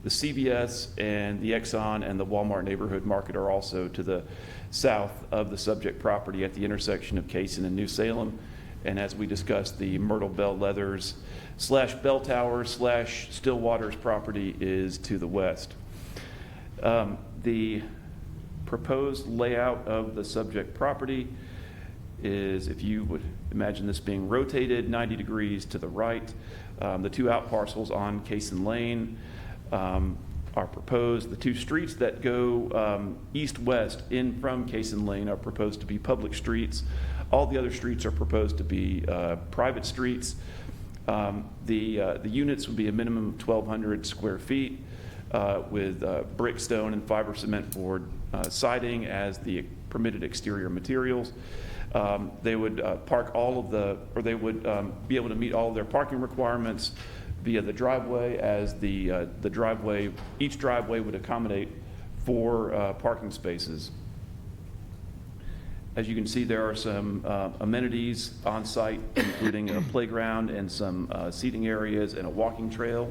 The CVS and the Exxon and the Walmart Neighborhood Market are also to the south of the subject property at the intersection of Cason and New Salem. And as we discussed, the Myrtle Bell Leathers / Bell Tower / Stillwater's property is to the west. The proposed layout of the subject property is, if you would imagine this being rotated 90 degrees to the right, the 2 outparcels on Cason Lane are proposed. The 2 streets that go east-west in from Cason Lane are proposed to be public streets. All the other streets are proposed to be private streets. The units would be a minimum of 1,200 square feet with brick, stone, and fiber cement board siding as the permitted exterior materials. They would park all of the, or they would be able to meet all of their parking requirements via the driveway, as the driveway, each driveway would accommodate 4 parking spaces. As you can see, there are some amenities on site, including a playground and some seating areas and a walking trail.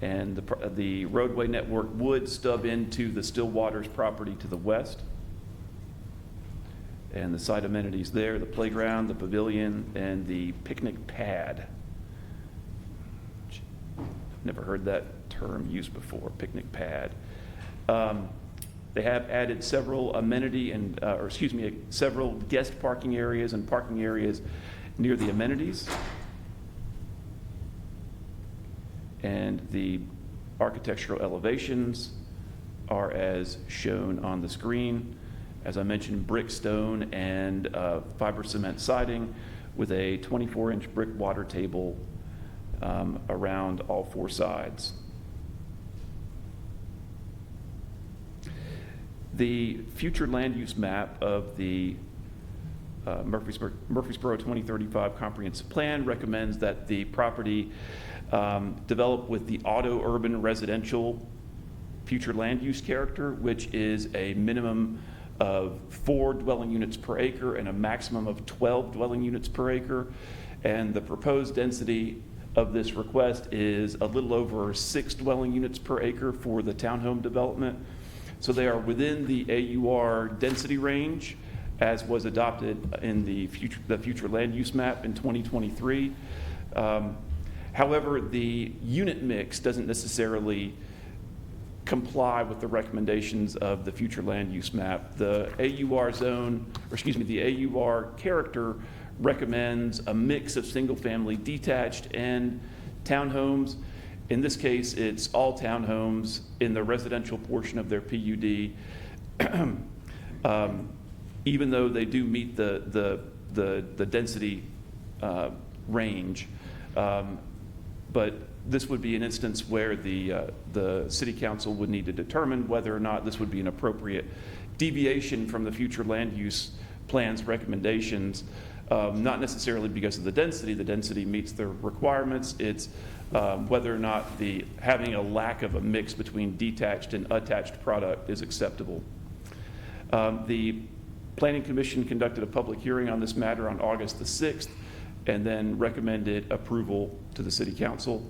And the roadway network would stub into the Stillwater's property to the west. And the site amenities there, the playground, the pavilion, and the picnic pad. Never heard that term used before, picnic pad. They have added several amenity and, several guest parking areas and parking areas near the amenities. And the architectural elevations are as shown on the screen. As I mentioned, brick, stone, and fiber cement siding with a 24-inch brick water table around all 4 sides. The future land use map of the Murfreesboro 2035 Comprehensive Plan recommends that the property develop with the auto urban residential future land use character, which is a minimum of 4 dwelling units per acre and a maximum of 12 dwelling units per acre. And the proposed density of this request is a little over 6 dwelling units per acre for the townhome development. So they are within the AUR density range as was adopted in the future land use map in 2023. However, the unit mix doesn't necessarily comply with the recommendations of the future land use map. The AUR zone, or excuse me, the AUR character recommends a mix of single-family detached and townhomes. In this case, it's all townhomes in the residential portion of their PUD, even though they do meet the density range. But this would be an instance where the city council would need to determine whether or not this would be an appropriate deviation from the future land use plan's recommendations, not necessarily because of the density meets the requirements, it's whether or not having a lack of a mix between detached and attached product is acceptable. The Planning Commission conducted a public hearing on this matter on August the 6th and then recommended approval to the City Council.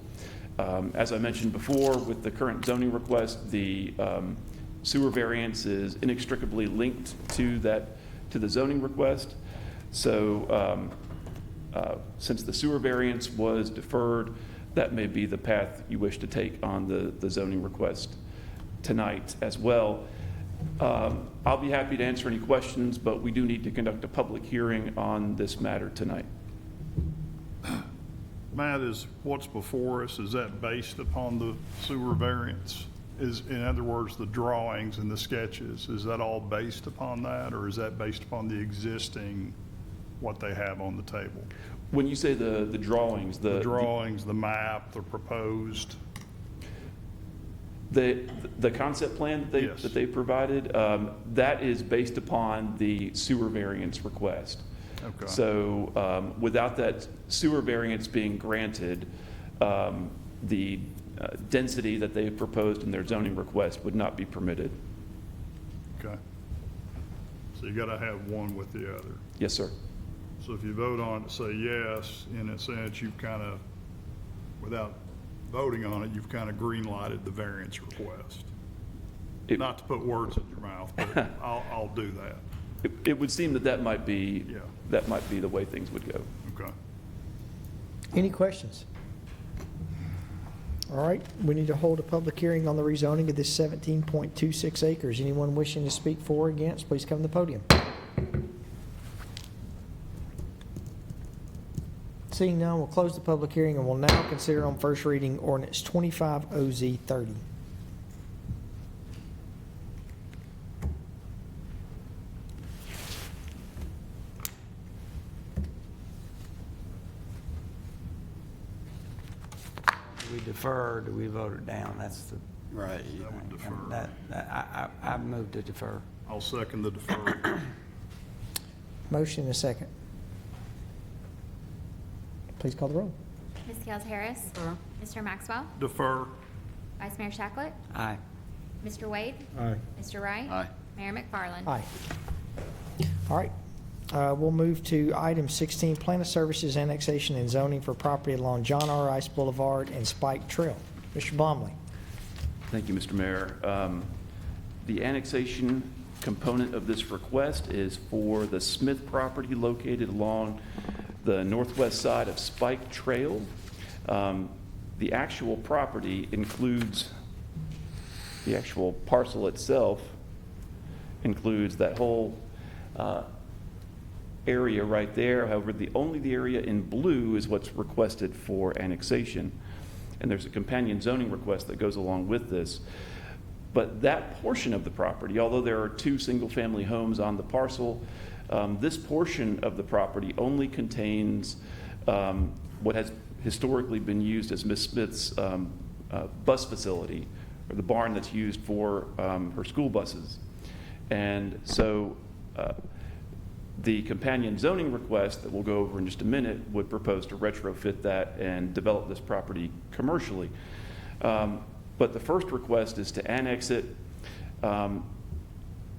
As I mentioned before, with the current zoning request, the sewer variance is inextricably linked to the zoning request. So since the sewer variance was deferred, that may be the path you wish to take on the zoning request tonight as well. I'll be happy to answer any questions, but we do need to conduct a public hearing on this matter tonight. Matt, is what's before us, is that based upon the sewer variance? In other words, the drawings and the sketches, is that all based upon that, or is that based upon the existing, what they have on the table? When you say the drawings, The drawings, the map, the proposed? The concept plan Yes. that they provided, that is based upon the sewer variance request. Okay. So without that sewer variance being granted, the density that they have proposed in their zoning request would not be permitted. Okay. So you gotta have one with the other. Yes, sir. So if you vote on it, say yes, in a sense, you've kind of, without voting on it, you've kind of green-lighted the variance request. Not to put words in your mouth, but I'll do that. It would seem that might be Yeah. that might be the way things would go. Okay. Any questions? All right, we need to hold a public hearing on the rezoning of this 17.26 acres. Anyone wishing to speak for or against, please come to the podium. Seeing none, we'll close the public hearing and we'll now consider on first reading ordinance 25 OZ 30. Do we defer, or do we vote it down? That's the. Right. That would defer. I moved to defer. I'll second the defer. Motion and a second. Please call the roll. Ms. Gales Harris. Mr. Maxwell. Defer. Vice Mayor Shacklet. Aye. Mr. Wade. Aye. Mr. Wright. Aye. Mayor McFarland. Aye. All right. We'll move to item 16, Plan of Services Annexation and Zoning for property along John R. Rice Boulevard and Spike Trail. Mr. Blomley. Thank you, Mr. Mayor. The annexation component of this request is for the Smith property located along the northwest side of Spike Trail. The actual property includes, the actual parcel itself includes that whole area right there. However, only the area in blue is what's requested for annexation. And there's a companion zoning request that goes along with this. But that portion of the property, although there are 2 single-family homes on the parcel, this portion of the property only contains what has historically been used as Miss Smith's bus facility, or the barn that's used for her school buses. And so the companion zoning request that we'll go over in just a minute would propose to retrofit that and develop this property commercially. But the first request is to annex it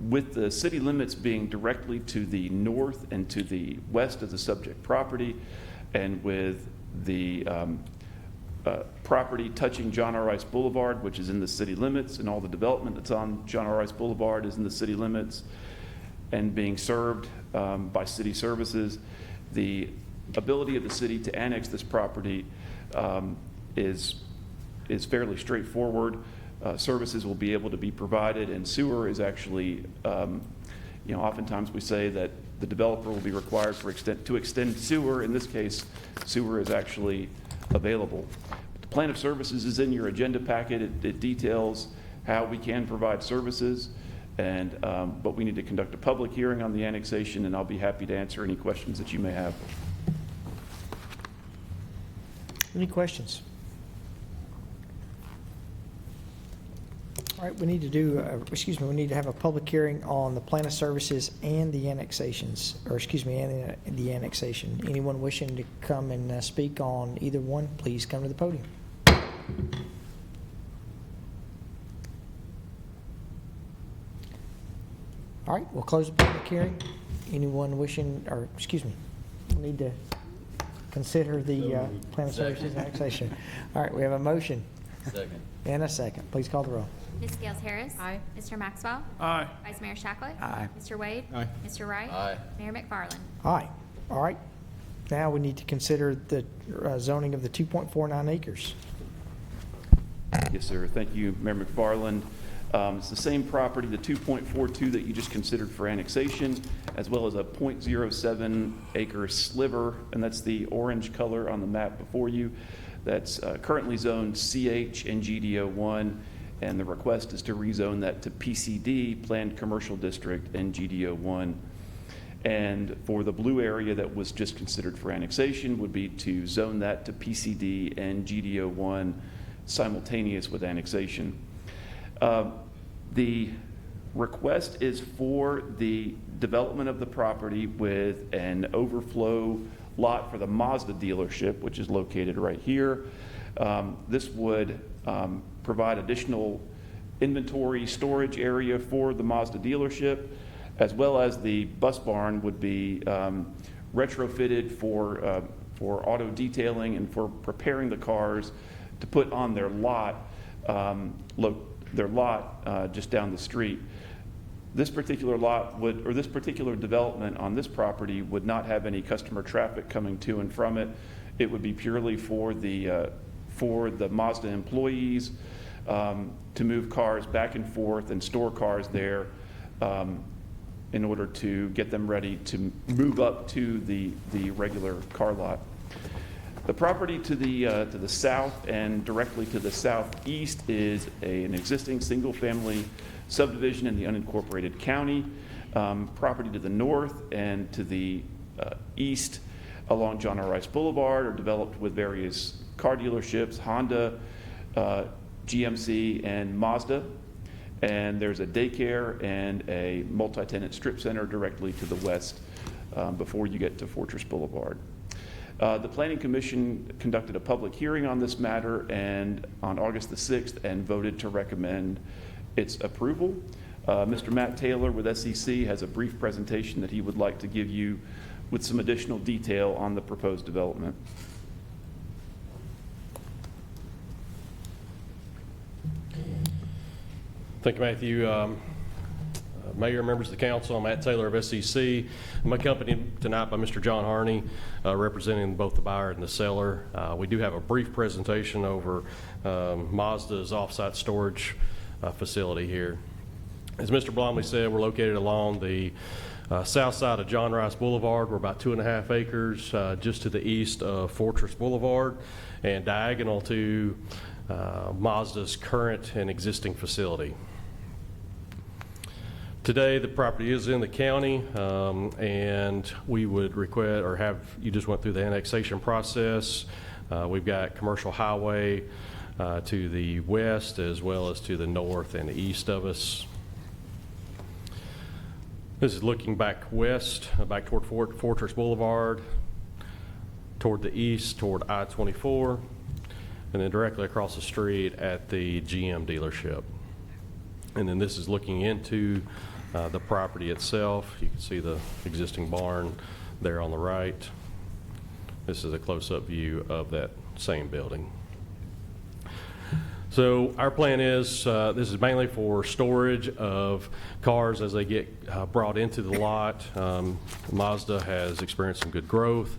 with the city limits being directly to the north and to the west of the subject property, and with the property touching John R. Rice Boulevard, which is in the city limits, and all the development that's on John R. Rice Boulevard is in the city limits and being served by city services. The ability of the city to annex this property is fairly straightforward. Services will be able to be provided, and sewer is actually, oftentimes we say that the developer will be required to extend sewer. In this case, sewer is actually available. The plan of services is in your agenda packet. It details how we can provide services, but we need to conduct a public hearing on the annexation, and I'll be happy to answer any questions that you may have. Any questions? All right, we need to do, we need to have a public hearing on the plan of services and the annexations, and the annexation. Anyone wishing to come and speak on either one, please come to the podium. All right, we'll close the public hearing. Anyone wishing, we need to consider the plan of services and annexation. All right, we have a motion. Second. And a second. Please call the roll. Ms. Gales Harris. Aye. Mr. Maxwell. Aye. Vice Mayor Shacklet. Aye. Mr. Wade. Aye. Mr. Wright. Aye. Mayor McFarland. Aye. All right. Now we need to consider the zoning of the 2.49 acres. Yes, sir. Thank you, Mayor McFarland. It's the same property, the 2.42 that you just considered for annexation, as well as a .07 acre sliver, and that's the orange color on the map before you. That's currently zoned CH and GDO1, and the request is to rezone that to PCD, Planned Commercial District, and GDO1. And for the blue area that was just considered for annexation would be to zone that to PCD and GDO1 simultaneous with annexation. The request is for the development of the property with an overflow lot for the Mazda dealership, which is located right here. This would provide additional inventory storage area for the Mazda dealership, as well as the bus barn would be retrofitted for auto detailing and for preparing the cars to put on their lot, just down the street. This particular lot would, or this particular development on this property would not have any customer traffic coming to and from it. It would be purely for the Mazda employees to move cars back and forth and store cars there in order to get them ready to move up to the regular car lot. The property to the south and directly to the southeast is an existing single-family subdivision in the unincorporated county. Property to the north and to the east along John R. Rice Boulevard are developed with various car dealerships, Honda, GMC, and Mazda. And there's a daycare and a multi-tenant strip center directly to the west before you get to Fortress Boulevard. The Planning Commission conducted a public hearing on this matter and on August the 6th and voted to recommend its approval. Mr. Matt Taylor with SEC has a brief presentation that he would like to give you with some additional detail on the proposed development. Thank you, Matthew. Mayor, members of the council, I'm Matt Taylor of SEC. I'm accompanied tonight by Mr. John Harney, representing both the buyer and the seller. We do have a brief presentation over Mazda's offsite storage facility here. As Mr. Blomley said, we're located along the south side of John Rice Boulevard. We're about 2.5 acres just to the east of Fortress Boulevard and diagonal to Mazda's current and existing facility. Today, the property is in the county, and we would request, or have, you just went through the annexation process. We've got commercial highway to the west as well as to the north and the east of us. This is looking back west, back toward Fortress Boulevard, toward the east, toward I-24, and then directly across the street at the GM dealership. And then this is looking into the property itself. You can see the existing barn there on the right. This is a close-up view of that same building. So our plan is, this is mainly for storage of cars as they get brought into the lot. Mazda has experienced some good growth,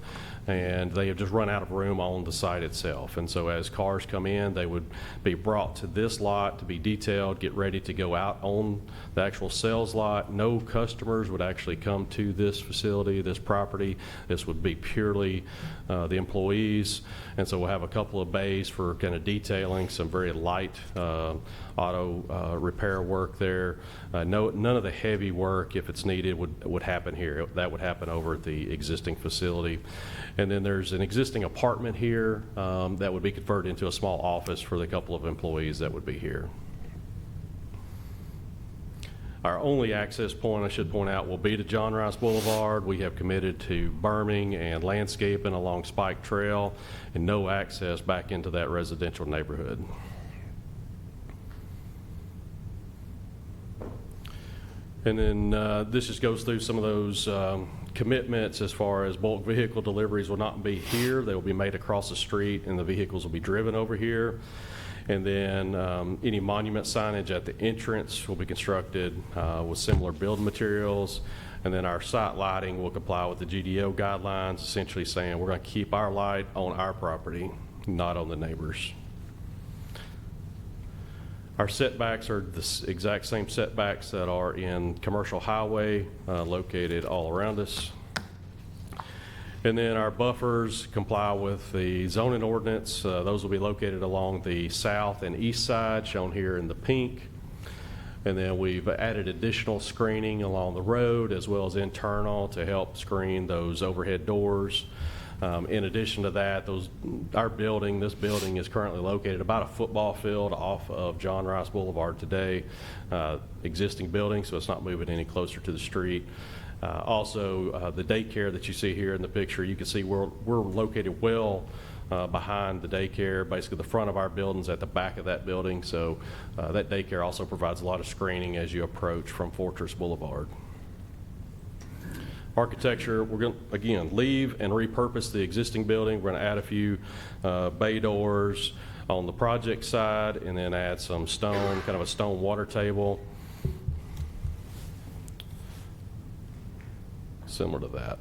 and they have just run out of room on the site itself. And so as cars come in, they would be brought to this lot to be detailed, get ready to go out on the actual sales lot. No customers would actually come to this facility, this property. This would be purely the employees. And so we'll have a couple of bays for kind of detailing, some very light auto repair work there. None of the heavy work, if it's needed, would happen here. That would happen over at the existing facility. And then there's an existing apartment here that would be converted into a small office for the couple of employees that would be here. Our only access point, I should point out, will be to John Rice Boulevard. We have committed to berming and landscaping along Spike Trail and no access back into that residential neighborhood. And then this just goes through some of those commitments as far as bulk vehicle deliveries will not be here. They will be made across the street and the vehicles will be driven over here. And then any monument signage at the entrance will be constructed with similar building materials. And then our site lighting will comply with the GDO guidelines, essentially saying we're going to keep our light on our property, not on the neighbors. Our setbacks are the exact same setbacks that are in Commercial Highway located all around us. And then our buffers comply with the zoning ordinance. Those will be located along the south and east side, shown here in the pink. And then we've added additional screening along the road as well as internal to help screen those overhead doors. In addition to that, this building is currently located about a football field off of John Rice Boulevard today. Existing building, so it's not moving any closer to the street. Also, the daycare that you see here in the picture, you can see we're located well behind the daycare, basically the front of our building's at the back of that building. So that daycare also provides a lot of screening as you approach from Fortress Boulevard. Architecture, we're going to, again, leave and repurpose the existing building. We're going to add a few bay doors on the project side and then add some stone, kind of a stone water table. Similar to that.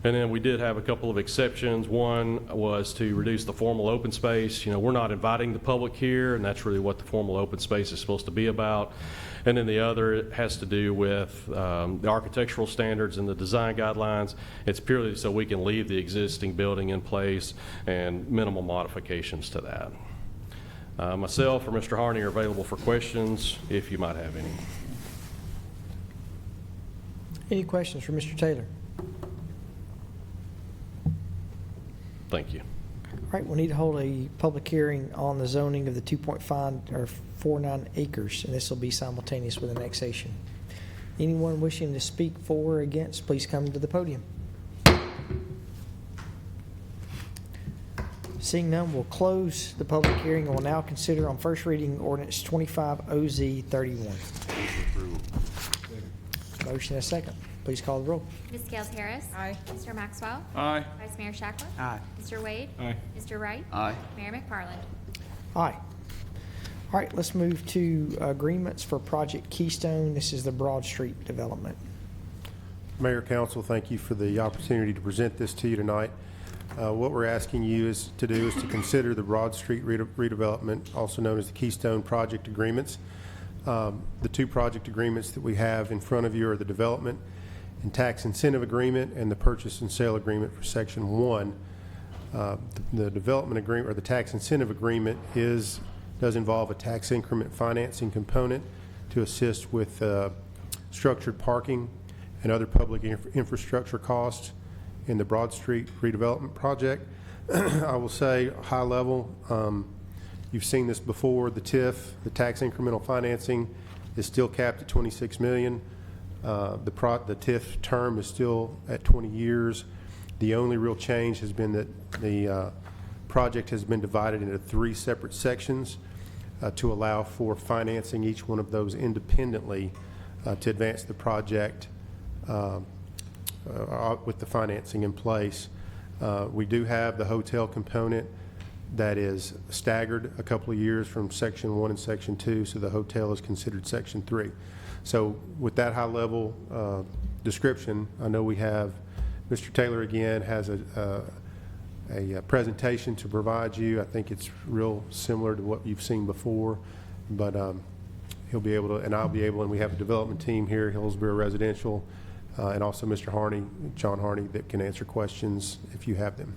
And then we did have a couple of exceptions. One was to reduce the formal open space. You know, we're not inviting the public here, and that's really what the formal open space is supposed to be about. And then the other has to do with the architectural standards and the design guidelines. It's purely so we can leave the existing building in place and minimal modifications to that. Myself or Mr. Harney are available for questions if you might have any. Any questions for Mr. Taylor? Thank you. All right, we'll need to hold a public hearing on the zoning of the 2.5 or 49 acres, and this will be simultaneous with annexation. Anyone wishing to speak for or against, please come to the podium. Seeing none, we'll close the public hearing and will now consider on first reading ordinance 25 OZ 31. Motion and a second. Please call the roll. Ms. Gales Harris. Aye. Mr. Maxwell. Aye. Vice Mayor Shackler. Aye. Mr. Wade. Aye. Mr. Wright. Aye. Mayor McFarland. Aye. All right, let's move to agreements for Project Keystone. This is the Broad Street development. Mayor, Council, thank you for the opportunity to present this to you tonight. What we're asking you to consider the Broad Street redevelopment, also known as the Keystone Project Agreements. The two project agreements that we have in front of you are the Development and Tax Incentive Agreement and the Purchase and Sale Agreement for Section 1. The Development Agreement, or the Tax Incentive Agreement, does involve a tax increment financing component to assist with structured parking and other public infrastructure costs in the Broad Street redevelopment project. I will say, high level, you've seen this before. The TIF, the tax incremental financing, is still capped at $26 million. The TIF term is still at 20 years. The only real change has been that the project has been divided into 3 separate sections to allow for financing each one of those independently to advance the project with the financing in place. We do have the hotel component that is staggered a couple of years from Section 1 and Section 2, so the hotel is considered Section 3. So with that high-level description, I know we have, Mr. Taylor again has a presentation to provide you. I think it's real similar to what you've seen before, but he'll be able to, and I'll be able, and we have a development team here, Hillsborough Residential, and also Mr. Harney, John Harney, that can answer questions if you have them.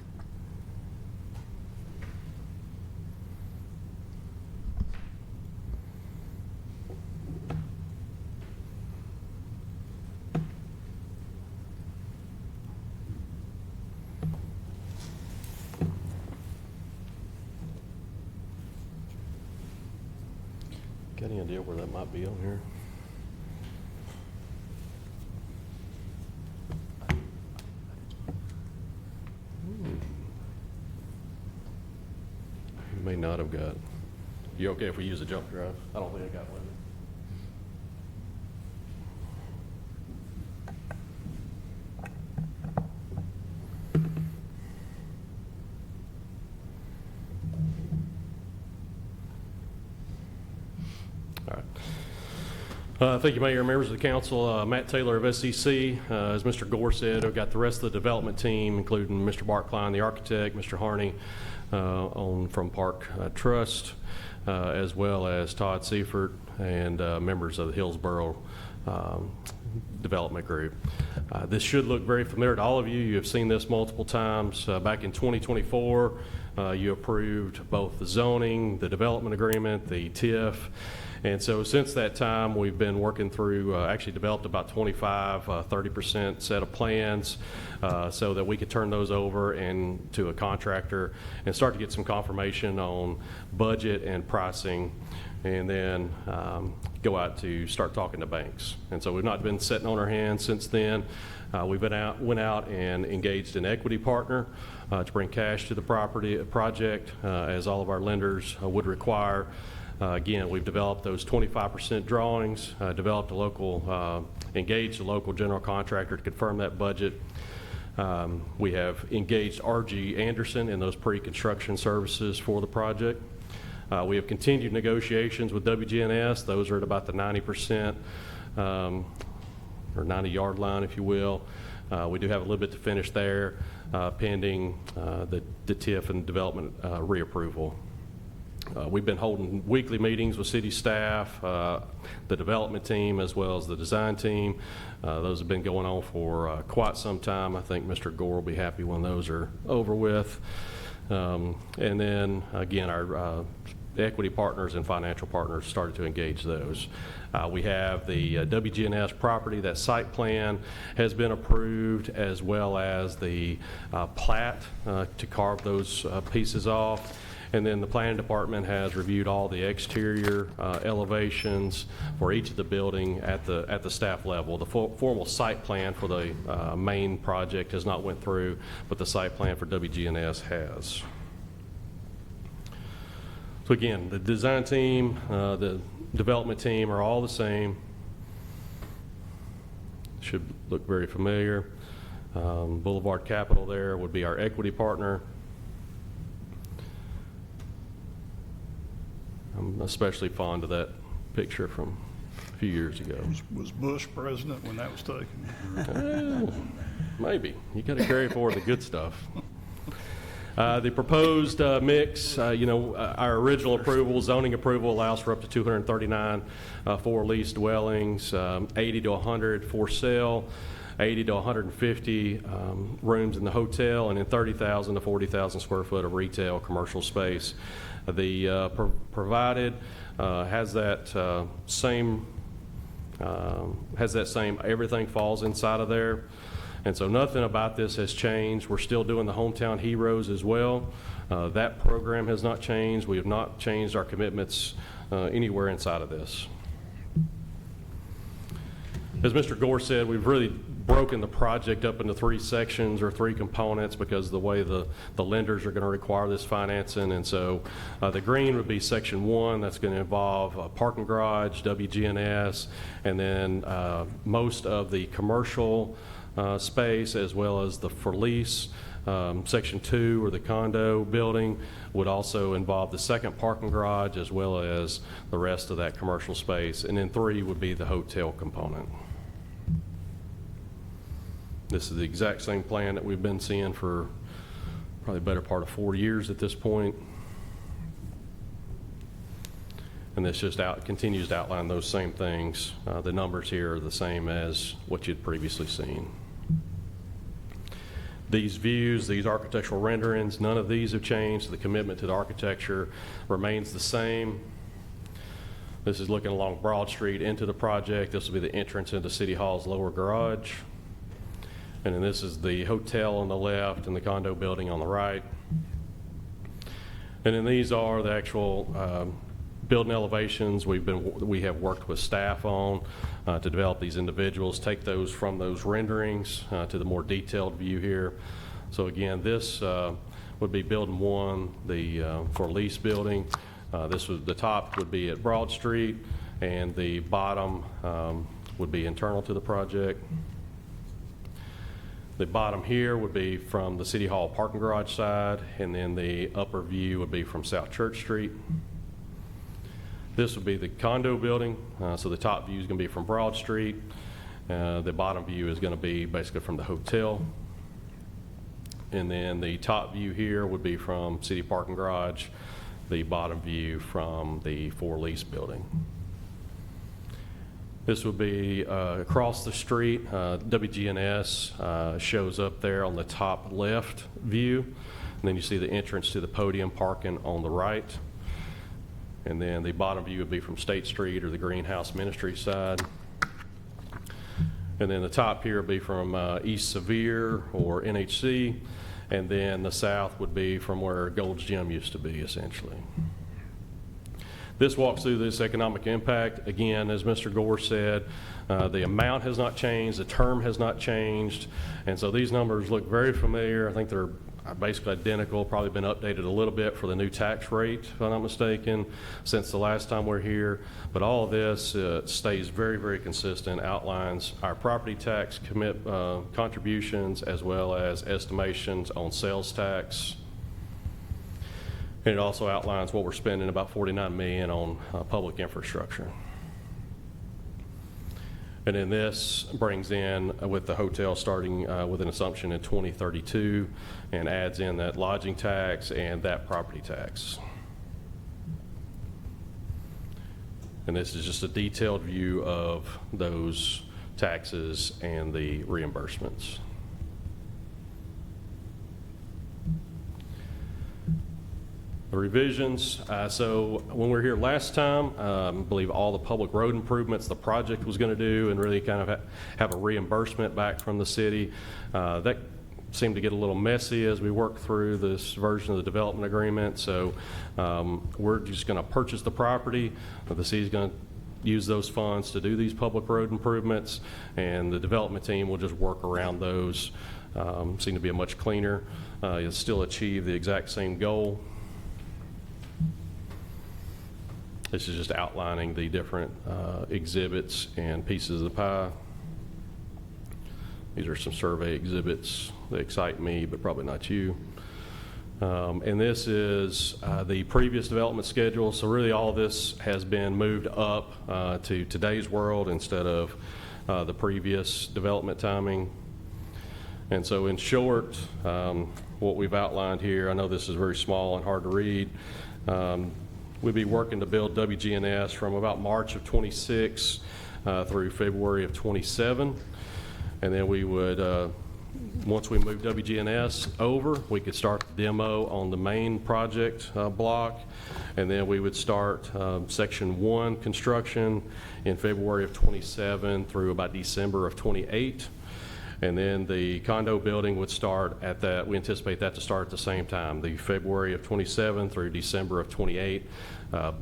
Got any idea where that might be on here? You may not have got. You okay if we use a jump drive? I don't think I got one. All right. Thank you, Mayor and members of the council. Matt Taylor of SCC. As Mr. Gore said, I've got the rest of the development team, including Mr. Bart Klein, the architect, Mr. Harney from Park Trust, as well as Todd Seifert and members of the Hillsborough Development Group. This should look very familiar to all of you. You have seen this multiple times. Back in 2024, you approved both the zoning, the development agreement, the TIF. And so since that time, we've been working through, actually developed about 30% set of plans so that we could turn those over and to a contractor and start to get some confirmation on budget and pricing, and then go out to start talking to banks. And so we've not been sitting on our hands since then. We went out and engaged an equity partner to bring cash to the project, as all of our lenders would require. Again, we've developed those 25% drawings, engaged a local general contractor to confirm that budget. We have engaged R.G. Anderson in those pre-construction services for the project. We have continued negotiations with WGNS. Those are at about the 90% or 90-yard line, if you will. We do have a little bit to finish there, pending the TIF and development reapproval. We've been holding weekly meetings with city staff, the development team, as well as the design team. Those have been going on for quite some time. I think Mr. Gore will be happy when those are over with. And then, again, our equity partners and financial partners started to engage those. We have the WGNS property. That site plan has been approved, as well as the plat to carve those pieces off. And then the planning department has reviewed all the exterior elevations for each of the building at the staff level. The formal site plan for the main project has not went through, but the site plan for WGNS has. So again, the design team, the development team are all the same. Should look very familiar. Boulevard Capital there would be our equity partner. I'm especially fond of that picture from a few years ago. Was Bush president when that was taken? Maybe. You got to carry forward the good stuff. The proposed mix, our original approval, zoning approval, allows for up to 239 for leased dwellings, 80 to 100 for sale, 80 to 150 rooms in the hotel, and then 30,000 to 40,000 square foot of retail commercial space. The provided has that same, everything falls inside of there. And so nothing about this has changed. We're still doing the Hometown Heroes as well. That program has not changed. We have not changed our commitments anywhere inside of this. As Mr. Gore said, we've really broken the project up into three sections or three components because of the way the lenders are going to require this financing. And so the green would be section 1. That's going to involve a parking garage, WGNS, and then most of the commercial space, as well as the for lease. Section 2, or the condo building, would also involve the second parking garage as well as the rest of that commercial space. And then 3 would be the hotel component. This is the exact same plan that we've been seeing for probably the better part of 4 years at this point. And this just continues to outline those same things. The numbers here are the same as what you'd previously seen. These views, these architectural renderings, none of these have changed. The commitment to the architecture remains the same. This is looking along Broad Street into the project. This will be the entrance into City Hall's lower garage. And then this is the hotel on the left and the condo building on the right. And then these are the actual building elevations, we have worked with staff on to develop these individuals, take those from those renderings to the more detailed view here. So again, this would be building 1, the for lease building. The top would be at Broad Street, and the bottom would be internal to the project. The bottom here would be from the City Hall parking garage side, and then the upper view would be from South Church Street. This would be the condo building, so the top view is going to be from Broad Street. The bottom view is going to be basically from the hotel. And then the top view here would be from City Parking Garage, the bottom view from the for lease building. This would be across the street. WGNS shows up there on the top left view. And then you see the entrance to the podium parking on the right. And then the bottom view would be from State Street or the Greenhouse Ministry side. And then the top here would be from East Sevier or NHC. And then the south would be from where Gold's Gym used to be, essentially. This walks through this economic impact. Again, as Mr. Gore said, the amount has not changed, the term has not changed, and so these numbers look very familiar. I think they're basically identical, probably been updated a little bit for the new tax rate, if I'm not mistaken, since the last time we're here. But all of this stays very, very consistent, outlines our property tax contributions as well as estimations on sales tax. And it also outlines what we're spending, about $49 million on public infrastructure. And then this brings in with the hotel starting with an assumption in 2032 and adds in that lodging tax and that property tax. And this is just a detailed view of those taxes and the reimbursements. The revisions, so when we were here last time, I believe all the public road improvements the project was going to do and really kind of have a reimbursement back from the city. That seemed to get a little messy as we worked through this version of the development agreement. So we're just going to purchase the property. The city's going to use those funds to do these public road improvements, and the development team will just work around those. Seem to be a much cleaner. You'll still achieve the exact same goal. This is just outlining the different exhibits and pieces of the pie. These are some survey exhibits that excite me, but probably not you. And this is the previous development schedule. So really all of this has been moved up to today's world instead of the previous development timing. And so in short, what we've outlined here, I know this is very small and hard to read. We'd be working to build WGNS from about March of 26 through February of 27. And then we would, once we move WGNS over, we could start the demo on the main project block. And then we would start Section 1 construction in February of 27 through about December of 28. And then the condo building would start at that, we anticipate that to start at the same time, the February of 27 through December of 28.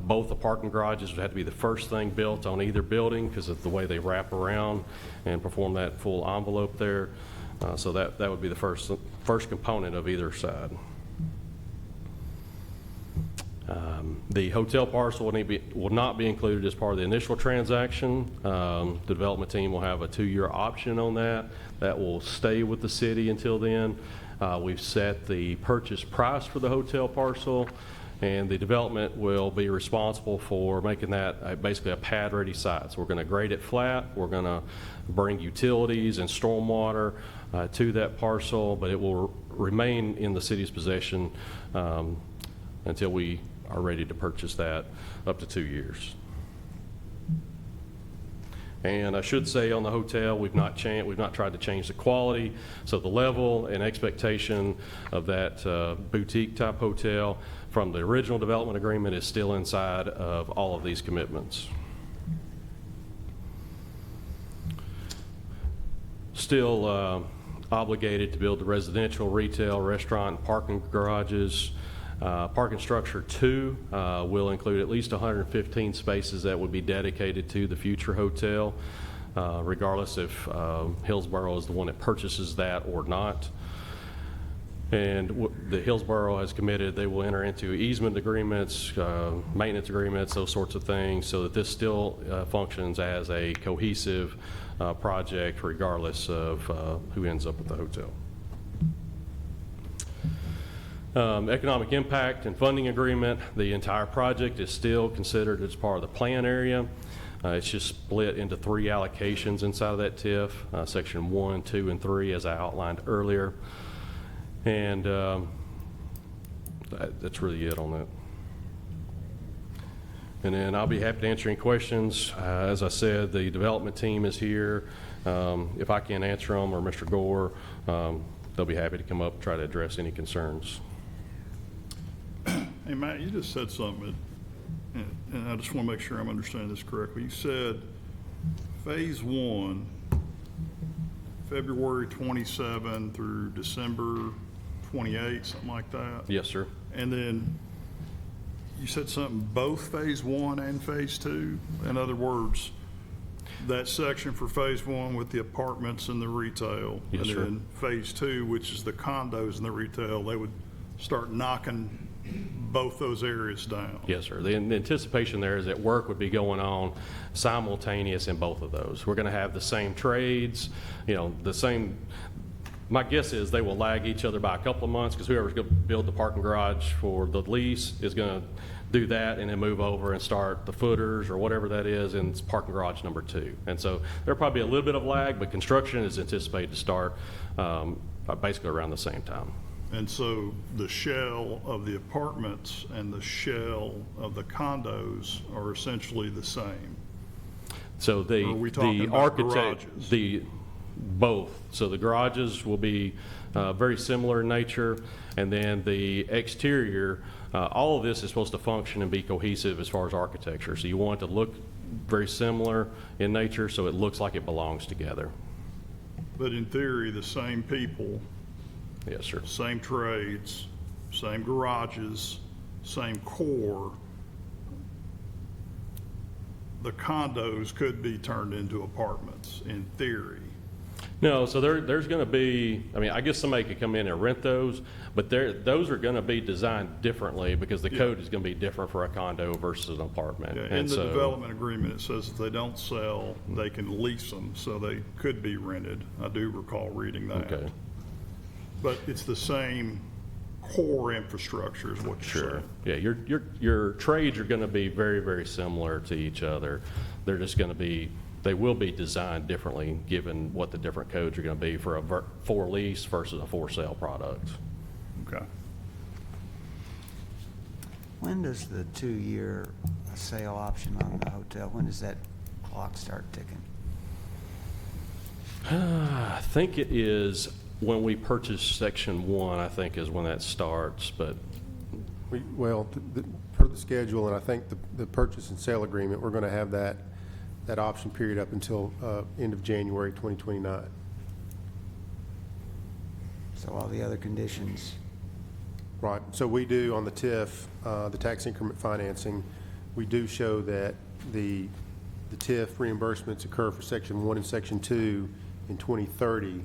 Both the parking garages would have to be the first thing built on either building because of the way they wrap around and perform that full envelope there. So that would be the first component of either side. The hotel parcel will not be included as part of the initial transaction. The development team will have a 2-year option on that. That will stay with the city until then. We've set the purchase price for the hotel parcel, and the development will be responsible for making that basically a pad-ready site. So we're going to grade it flat. We're going to bring utilities and stormwater to that parcel, but it will remain in the city's possession until we are ready to purchase that up to 2 years. And I should say on the hotel, we've not tried to change the quality. So the level and expectation of that boutique type hotel from the original development agreement is still inside of all of these commitments. Still obligated to build the residential, retail, restaurant, and parking garages. Parking structure 2 will include at least 115 spaces that would be dedicated to the future hotel, regardless if Hillsborough is the one that purchases that or not. And the Hillsborough has committed they will enter into easement agreements, maintenance agreements, those sorts of things, so that this still functions as a cohesive project regardless of who ends up at the hotel. Economic impact and funding agreement, the entire project is still considered as part of the plan area. It's just split into 3 allocations inside of that TIF, section 1, 2, and 3, as I outlined earlier. And that's really it on that. And then I'll be happy to answer any questions. As I said, the development team is here. If I can't answer them, or Mr. Gore, they'll be happy to come up and try to address any concerns. Hey, Matt, you just said something, and I just want to make sure I'm understanding this correctly. You said phase 1, February 27 through December 28, something like that? Yes, sir. And then you said something, both phase 1 and phase 2? In other words, that section for phase 1 with the apartments and the retail. Yes, sir. And then phase 2, which is the condos and the retail, they would start knocking both those areas down. Yes, sir. The anticipation there is that work would be going on simultaneous in both of those. We're going to have the same trades, the same. My guess is they will lag each other by a couple of months, because whoever's going to build the parking garage for the lease is going to do that and then move over and start the footers or whatever that is in parking garage number 2. And so there'll probably be a little bit of lag, but construction is anticipated to start basically around the same time. And so the shell of the apartments and the shell of the condos are essentially the same. So Or are we talking about garages? Both. So the garages will be very similar in nature, and then the exterior, all of this is supposed to function and be cohesive as far as architecture. So you want it to look very similar in nature, so it looks like it belongs together. But in theory, the same people, Yes, sir. same trades, same garages, same core. The condos could be turned into apartments in theory. No, so there's going to be, I guess somebody could come in and rent those, but those are going to be designed differently, because the code is going to be different for a condo versus an apartment. Yeah, in And the so- development agreement, it says if they don't sell, they can lease them, so they could be rented. I do recall reading that. Okay. But it's the same core infrastructure is what you're saying. Yeah, your trades are going to be very, very similar to each other. They're just going to be, they will be designed differently given what the different codes are going to be for a for lease versus a for sale product. Okay. When does the 2-year sale option on the hotel, when does that clock start ticking? I think it is when we purchase section 1, I think is when that starts, but Per the schedule, and I think the purchase and sale agreement, we're going to have that option period up until end of January 2029. So all the other conditions, Right. So we do on the TIF, the tax increment financing, we do show that the TIF reimbursements occur for section 1 and section 2 in 2030,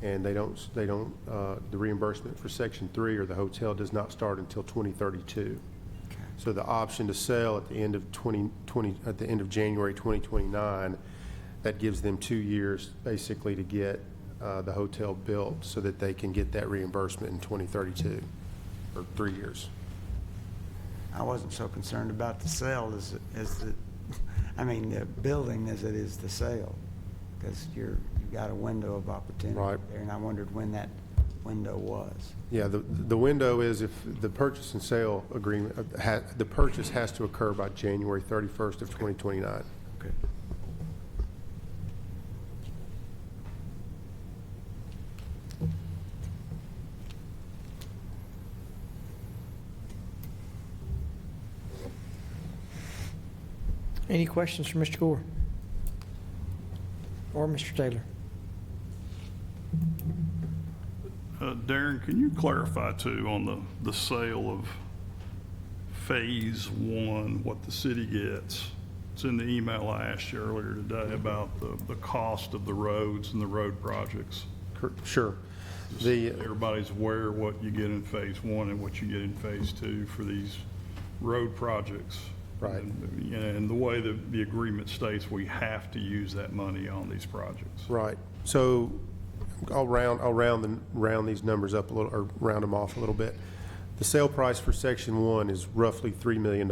and the reimbursement for section 3 or the hotel does not start until 2032. So the option to sell at the end of January 2029, that gives them 2 years basically to get the hotel built so that they can get that reimbursement in 2032, or 3 years. I wasn't so concerned about the sale the building as it is the sale, because you've got a window of opportunity Right. there, and I wondered when that window was. Yeah, the window is if the purchase and sale agreement, the purchase has to occur by January 31st of 2029. Okay. Any questions for Mr. Gore? Or Mr. Taylor? Darren, can you clarify too on the sale of Phase 1, what the city gets? It's in the email I asked you earlier today about the cost of the roads and the road projects. Sure. Everybody's aware of what you get in Phase 1 and what you get in Phase 2 for these road projects. Right. And the way that the agreement states, we have to use that money on these projects. Right. So I'll round these numbers up a little, or round them off a little bit. The sale price for Section 1 is roughly $3 million.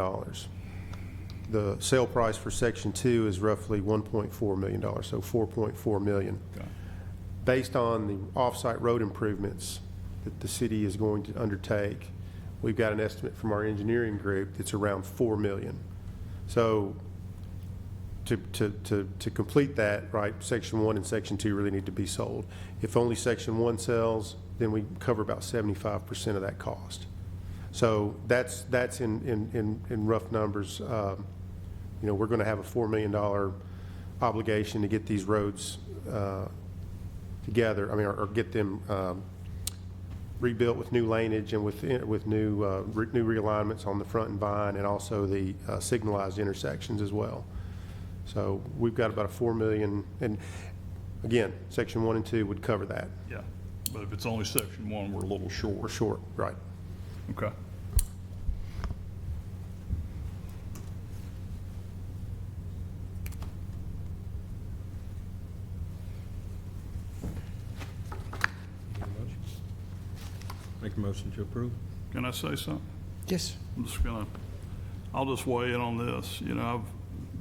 The sale price for Section 2 is roughly $1.4 million, so $4.4 million. Okay. Based on the off-site road improvements that the city is going to undertake, we've got an estimate from our engineering group that's around $4 million. So to complete that, right, Section 1 and Section 2 really need to be sold. If only Section 1 sells, then we cover about 75% of that cost. So that's in rough numbers. You know, we're going to have a $4 million obligation to get these roads together. I mean, or get them rebuilt with new laneage and with new realignments on the front and Vine, and also the signalized intersections as well. So we've got about a $4 million, and again, Section 1 and 2 would cover that. Yeah, but if it's only Section 1, we're a little short. We're short, right. Okay. Make a motion to approve. Can I say something? Yes. I'll just weigh in on this. You know,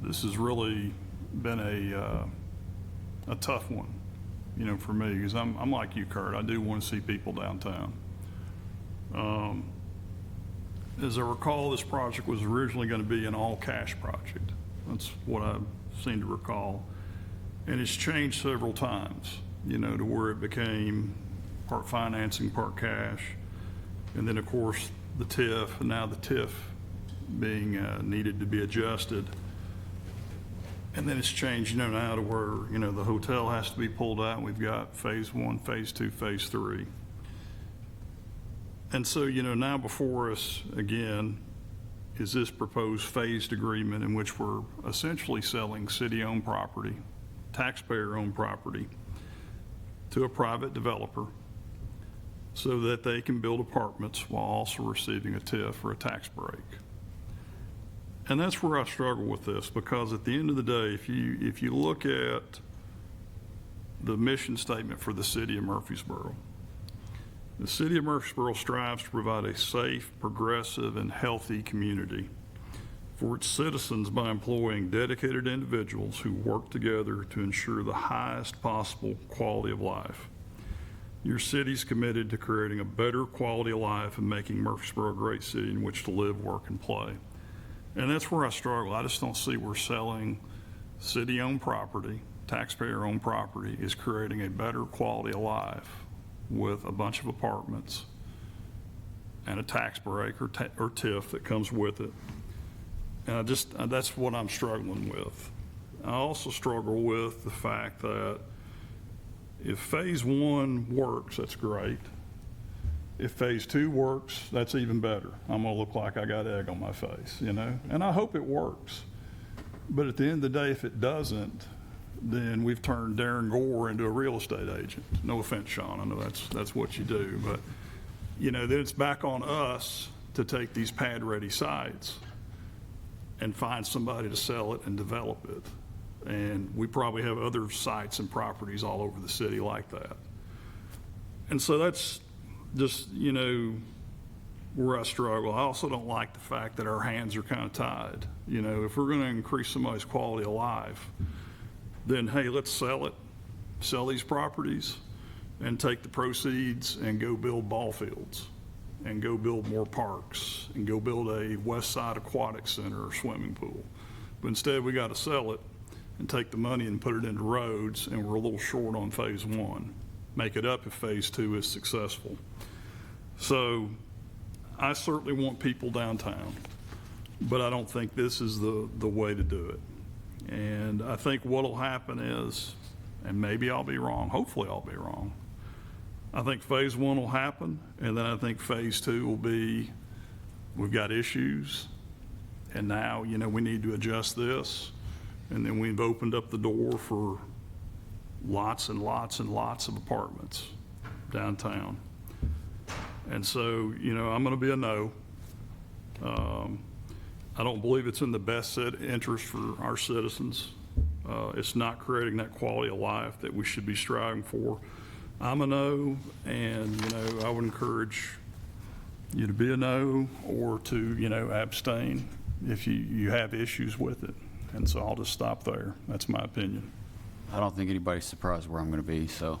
this has really been a tough one, you know, for me, because I'm like you, Kurt. I do want to see people downtown. As I recall, this project was originally going to be an all-cash project. That's what I seem to recall. And it's changed several times, you know, to where it became part financing, part cash. And then, of course, the TIF, and now the TIF being needed to be adjusted. And then it's changed, you know, now to where, you know, the hotel has to be pulled out, and we've got Phase 1, Phase 2, Phase 3. And so, you know, now before us, again, is this proposed phased agreement in which we're essentially selling city-owned property, taxpayer-owned property, to a private developer so that they can build apartments while also receiving a TIF or a tax break. And that's where I struggle with this, because at the end of the day, if you look at the mission statement for the city of Murfreesboro, the city of Murfreesboro strives to provide a safe, progressive, and healthy community for its citizens by employing dedicated individuals who work together to ensure the highest possible quality of life. Your city's committed to creating a better quality of life and making Murfreesboro a great city in which to live, work, and play. And that's where I struggle. I just don't see where selling city-owned property, taxpayer-owned property, is creating a better quality of life with a bunch of apartments and a tax break or TIF that comes with it. And that's what I'm struggling with. I also struggle with the fact that if Phase 1 works, that's great. If Phase 2 works, that's even better. I'm gonna look like I got egg on my face, you know? And I hope it works. But at the end of the day, if it doesn't, then we've turned Darren Gore into a real estate agent. No offense, Sean, I know that's what you do, but you know, then it's back on us to take these pad-ready sites and find somebody to sell it and develop it. And we probably have other sites and properties all over the city like that. And so that's just, you know, where I struggle. I also don't like the fact that our hands are kind of tied. You know, if we're going to increase somebody's quality of life, then hey, let's sell these properties and take the proceeds and go build ball fields and go build more parks and go build a West Side Aquatic Center or swimming pool. But instead we got to sell it and take the money and put it into roads, and we're a little short on Phase 1. Make it up if Phase 2 is successful. So I certainly want people downtown, but I don't think this is the way to do it. And I think what'll happen is, and maybe I'll be wrong, hopefully I'll be wrong, I think phase one will happen, and then I think phase two will be, we've got issues, and now, we need to adjust this. And then we've opened up the door for lots and lots and lots of apartments downtown. And so, I'm going to be a no. I don't believe it's in the best interest for our citizens. It's not creating that quality of life that we should be striving for. I'm a no, and, I would encourage you to be a no or to, abstain if you have issues with it. And so I'll just stop there. That's my opinion. I don't think anybody's surprised where I'm going to be, so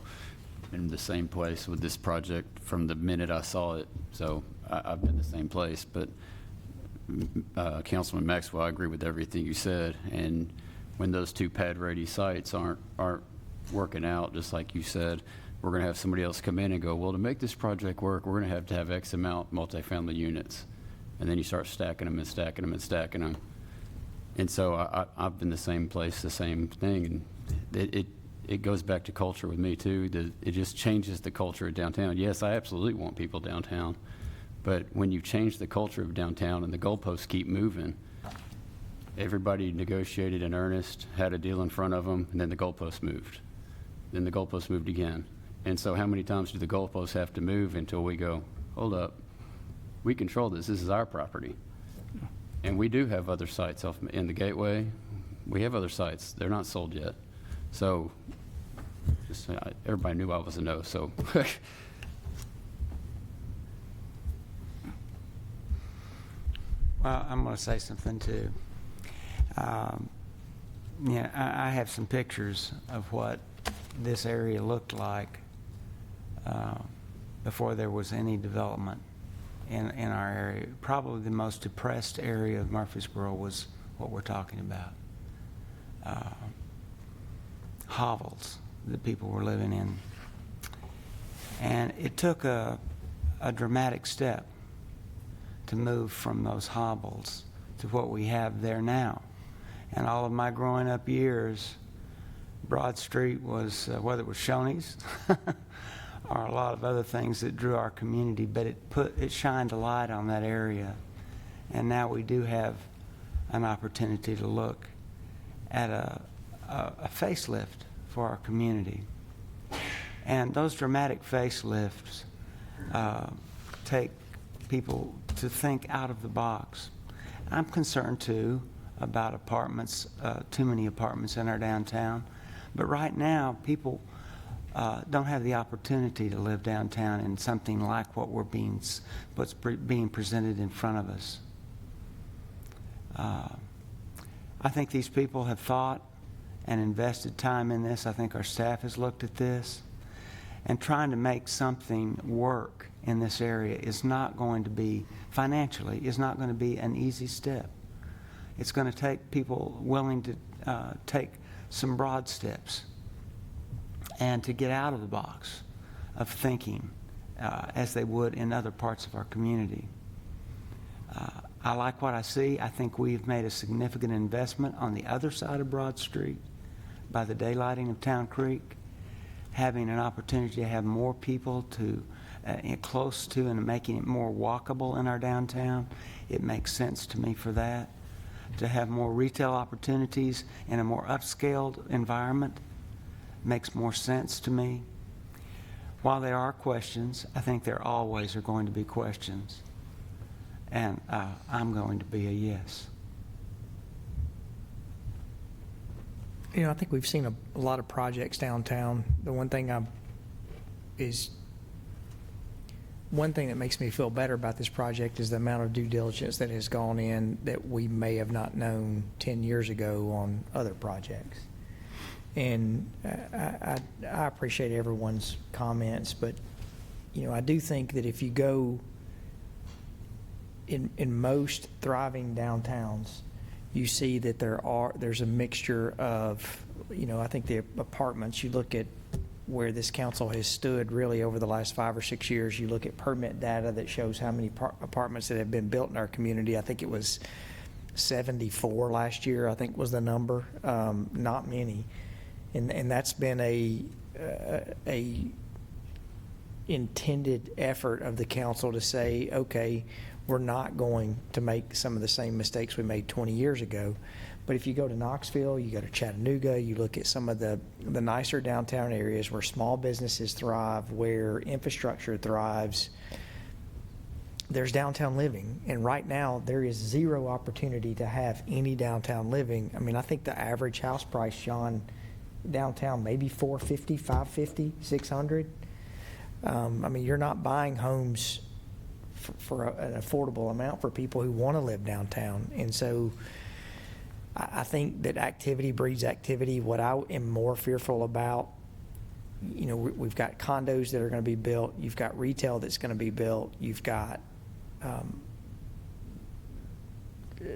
in the same place with this project from the minute I saw it. So I've been in the same place, but Councilman Maxwell, I agree with everything you said. And when those two pad-ready sites aren't working out, just like you said, we're going to have somebody else come in and go, well, to make this project work, we're going to have X amount multifamily units. And then you start stacking them and stacking them and stacking them. And so I've been the same place, the same thing. And it goes back to culture with me, too. It just changes the culture of downtown. Yes, I absolutely want people downtown. But when you change the culture of downtown and the goalposts keep moving, everybody negotiated in earnest, had a deal in front of them, and then the goalposts moved. Then the goalposts moved again. And so how many times do the goalposts have to move until we go, hold up, we control this. This is our property. And we do have other sites off in the Gateway. We have other sites. They're not sold yet. So just, everybody knew I was a no, so. Well, I'm going to say something too. I have some pictures of what this area looked like before there was any development in our area. Probably the most depressed area of Murfreesboro was what we're talking about. Hovels that people were living in. And it took a dramatic step to move from those hovels to what we have there now. And all of my growing up years, Broad Street was, whether it was Shoney's or a lot of other things that drew our community, but it shined a light on that area. And now we do have an opportunity to look at a facelift for our community. And those dramatic facelifts take people to think out of the box. I'm concerned too about apartments, too many apartments in our downtown. But right now, people don't have the opportunity to live downtown in something like what's being presented in front of us. I think these people have thought and invested time in this. I think our staff has looked at this. And trying to make something work in this area is not going to be, financially, is not going to be an easy step. It's going to take people willing to take some broad steps and to get out of the box of thinking as they would in other parts of our community. I like what I see. I think we've made a significant investment on the other side of Broad Street by the daylighting of Town Creek, having an opportunity to have more people close to and making it more walkable in our downtown. It makes sense to me for that. To have more retail opportunities in a more upscaled environment makes more sense to me. While there are questions, I think there always are going to be questions. And I'm going to be a yes. I think we've seen a lot of projects downtown. The one thing that makes me feel better about this project is the amount of due diligence that has gone in that we may have not known 10 years ago on other projects. And I appreciate everyone's comments, but I do think that if you go in most thriving downtowns, you see that there's a mixture of, I think the apartments, you look at where this council has stood really over the last 5 or 6 years, you look at permit data that shows how many apartments that have been built in our community. I think it was 74 last year, I think was the number, not many. And that's been a intended effort of the council to say, okay, we're not going to make some of the same mistakes we made 20 years ago. But if you go to Knoxville, you go to Chattanooga, you look at some of the nicer downtown areas where small businesses thrive, where infrastructure thrives, there's downtown living. And right now, there is zero opportunity to have any downtown living. I mean, I think the average house price, Sean, downtown, maybe $450, $550, $600. I mean, you're not buying homes for an affordable amount for people who want to live downtown. And so I think that activity breeds activity. What I am more fearful about, you know, we've got condos that are going to be built. You've got retail that's going to be built. You've got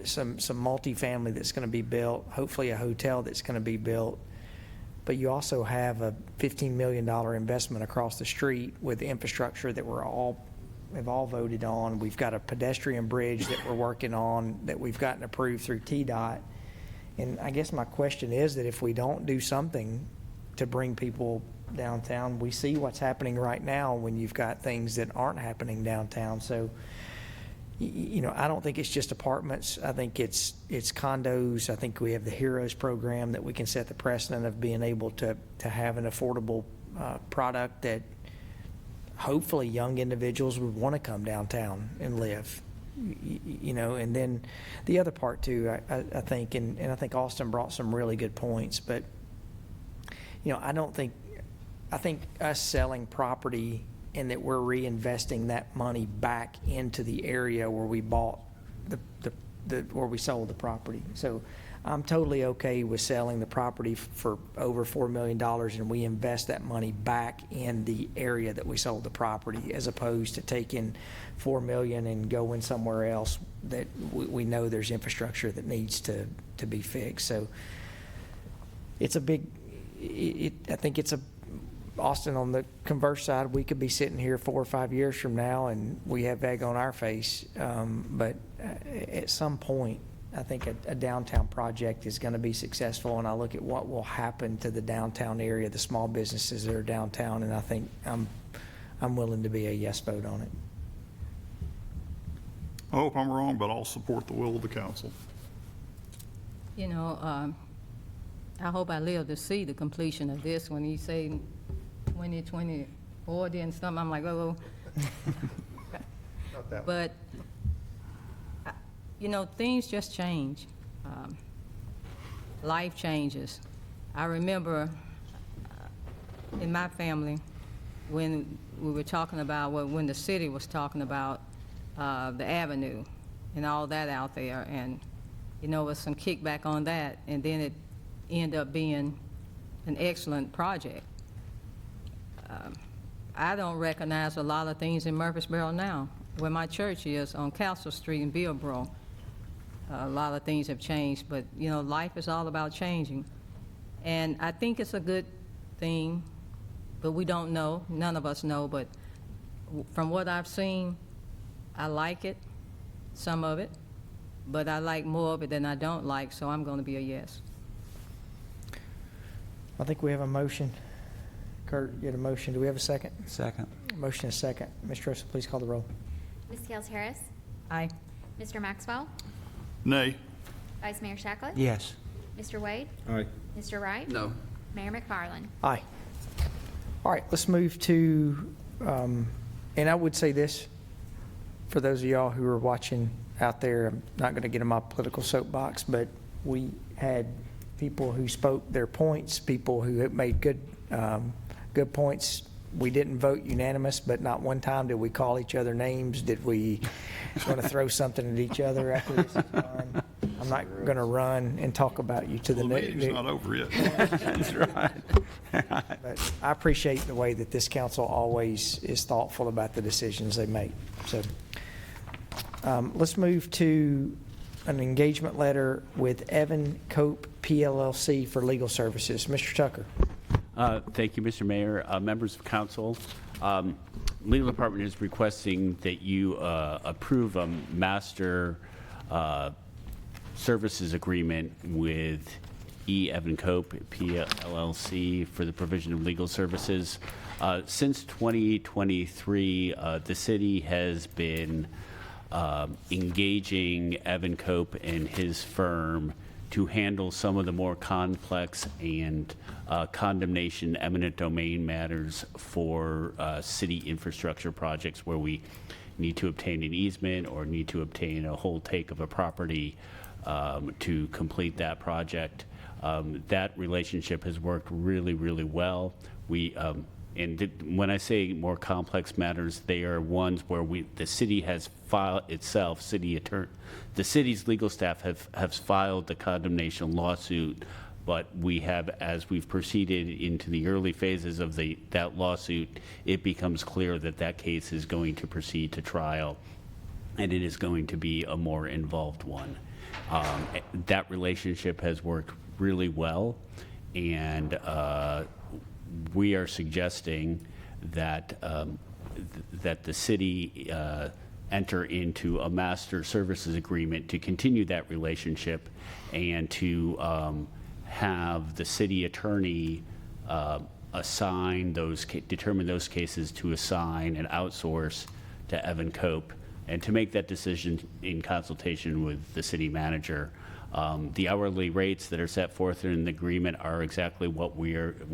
some multifamily that's going to be built, hopefully a hotel that's going to be built. But you also have a $15 million investment across the street with infrastructure that have all voted on. We've got a pedestrian bridge that we're working on that we've gotten approved through TDOT. And I guess my question is that if we don't do something to bring people downtown, we see what's happening right now when you've got things that aren't happening downtown. So, you know, I don't think it's just apartments. I think it's condos. I think we have the HEROES program that we can set the precedent of being able to have an affordable product that hopefully young individuals would want to come downtown and live. You know, and then the other part too, I think, and I think Austin brought some really good points, but, you know, I think us selling property and that we're reinvesting that money back into the area where we bought where we sold the property. So I'm totally okay with selling the property for over $4 million and we invest that money back in the area that we sold the property, as opposed to taking $4 million and going somewhere else that we know there's infrastructure that needs to be fixed. So it's a big, I think it's Austin, on the converse side, we could be sitting here 4 or 5 years from now and we have egg on our face. But at some point, I think a downtown project is going to be successful, and I look at what will happen to the downtown area, the small businesses that are downtown, and I think I'm willing to be a yes vote on it. I hope I'm wrong, but I'll support the will of the council. You know, I hope I live to see the completion of this. When you say 2024 and something, I'm like, oh. Not that one. But, you know, things just change. Life changes. I remember in my family, when we were talking about, when the city was talking about the avenue and all that out there, and, you know, with some kickback on that, and then it ended up being an excellent project. I don't recognize a lot of things in Murfreesboro now, where my church is on Castle Street in Billboro. A lot of things have changed, but, you know, life is all about changing. And I think it's a good thing, but we don't know. None of us know, but from what I've seen, I like it, some of it, but I like more of it than I don't like, so I'm going to be a yes. I think we have a motion. Kurt, you had a motion. Do we have a second? Second. Motion and a second. Ms. Tressel, please call the roll. Ms. Gales Harris, Aye. Mr. Maxwell, Nay. Vice Mayor Shacklet, Yes. Mr. Wade, Aye. Mr. Wright, No. Mayor McFarland. Aye. All right, let's move to, and I would say this, for those of y'all who are watching out there, I'm not going to get in my political soapbox, but we had people who spoke their points, people who have made good points. We didn't vote unanimous, but not one time did we call each other names. Did we want to throw something at each other after this is done? I'm not going to run and talk about you to the The meeting's not over yet. That's right. But I appreciate the way that this council always is thoughtful about the decisions they make. So let's move to an engagement letter with Evan Cope PLLC for legal services. Mr. Tucker. Thank you, Mr. Mayor. Members of council, legal department is requesting that you approve a master services agreement with E. Evan Cope, PLLC, for the provision of legal services. Since 2023, the city has been engaging Evan Cope and his firm to handle some of the more complex and condemnation eminent domain matters for city infrastructure projects where we need to obtain an easement or need to obtain a whole take of a property to complete that project. That relationship has worked really, really well. When I say more complex matters, they are ones where the city has filed itself, the city's legal staff have filed the condemnation lawsuit, but we have, as we've proceeded into the early phases of that lawsuit, it becomes clear that that case is going to proceed to trial, and it is going to be a more involved one. That relationship has worked really well, and we are suggesting that that the city enter into a master services agreement to continue that relationship and to have the city attorney determine those cases to assign and outsource to Evan Cope, and to make that decision in consultation with the city manager. The hourly rates that are set forth in the agreement are exactly what we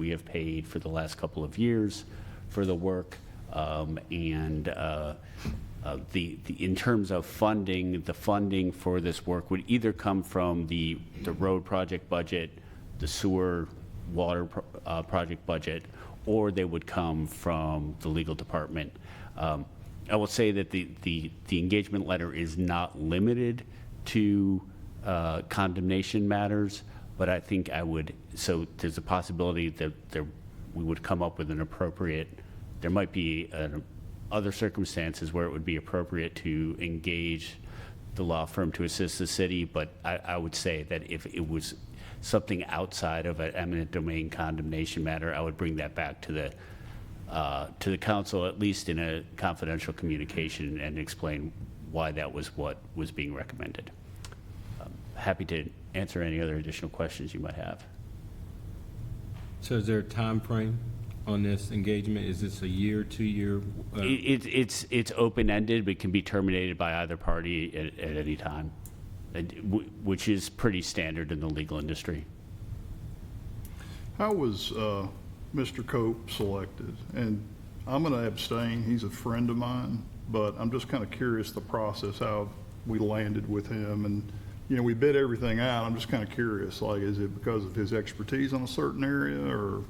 have paid for the last couple of years for the work, in terms of funding, the funding for this work would either come from the road project budget, the sewer water project budget, or they would come from the legal department. I will say that the engagement letter is not limited to condemnation matters, but I think so there's a possibility that we would come up with an appropriate, there might be other circumstances where it would be appropriate to engage the law firm to assist the city, but I would say that if it was something outside of an eminent domain condemnation matter, I would bring that back to the council, at least in a confidential communication, and explain why that was what was being recommended. Happy to answer any other additional questions you might have. So is there a time frame on this engagement? Is this a year, 2 year? It's open-ended, but can be terminated by either party at any time, which is pretty standard in the legal industry. How was Mr. Cope selected? And I'm going to abstain. He's a friend of mine, but I'm just kind of curious the process, how we landed with him. And, you know, we bid everything out. I'm just kind of curious, like, is it because of his expertise on a certain area, or?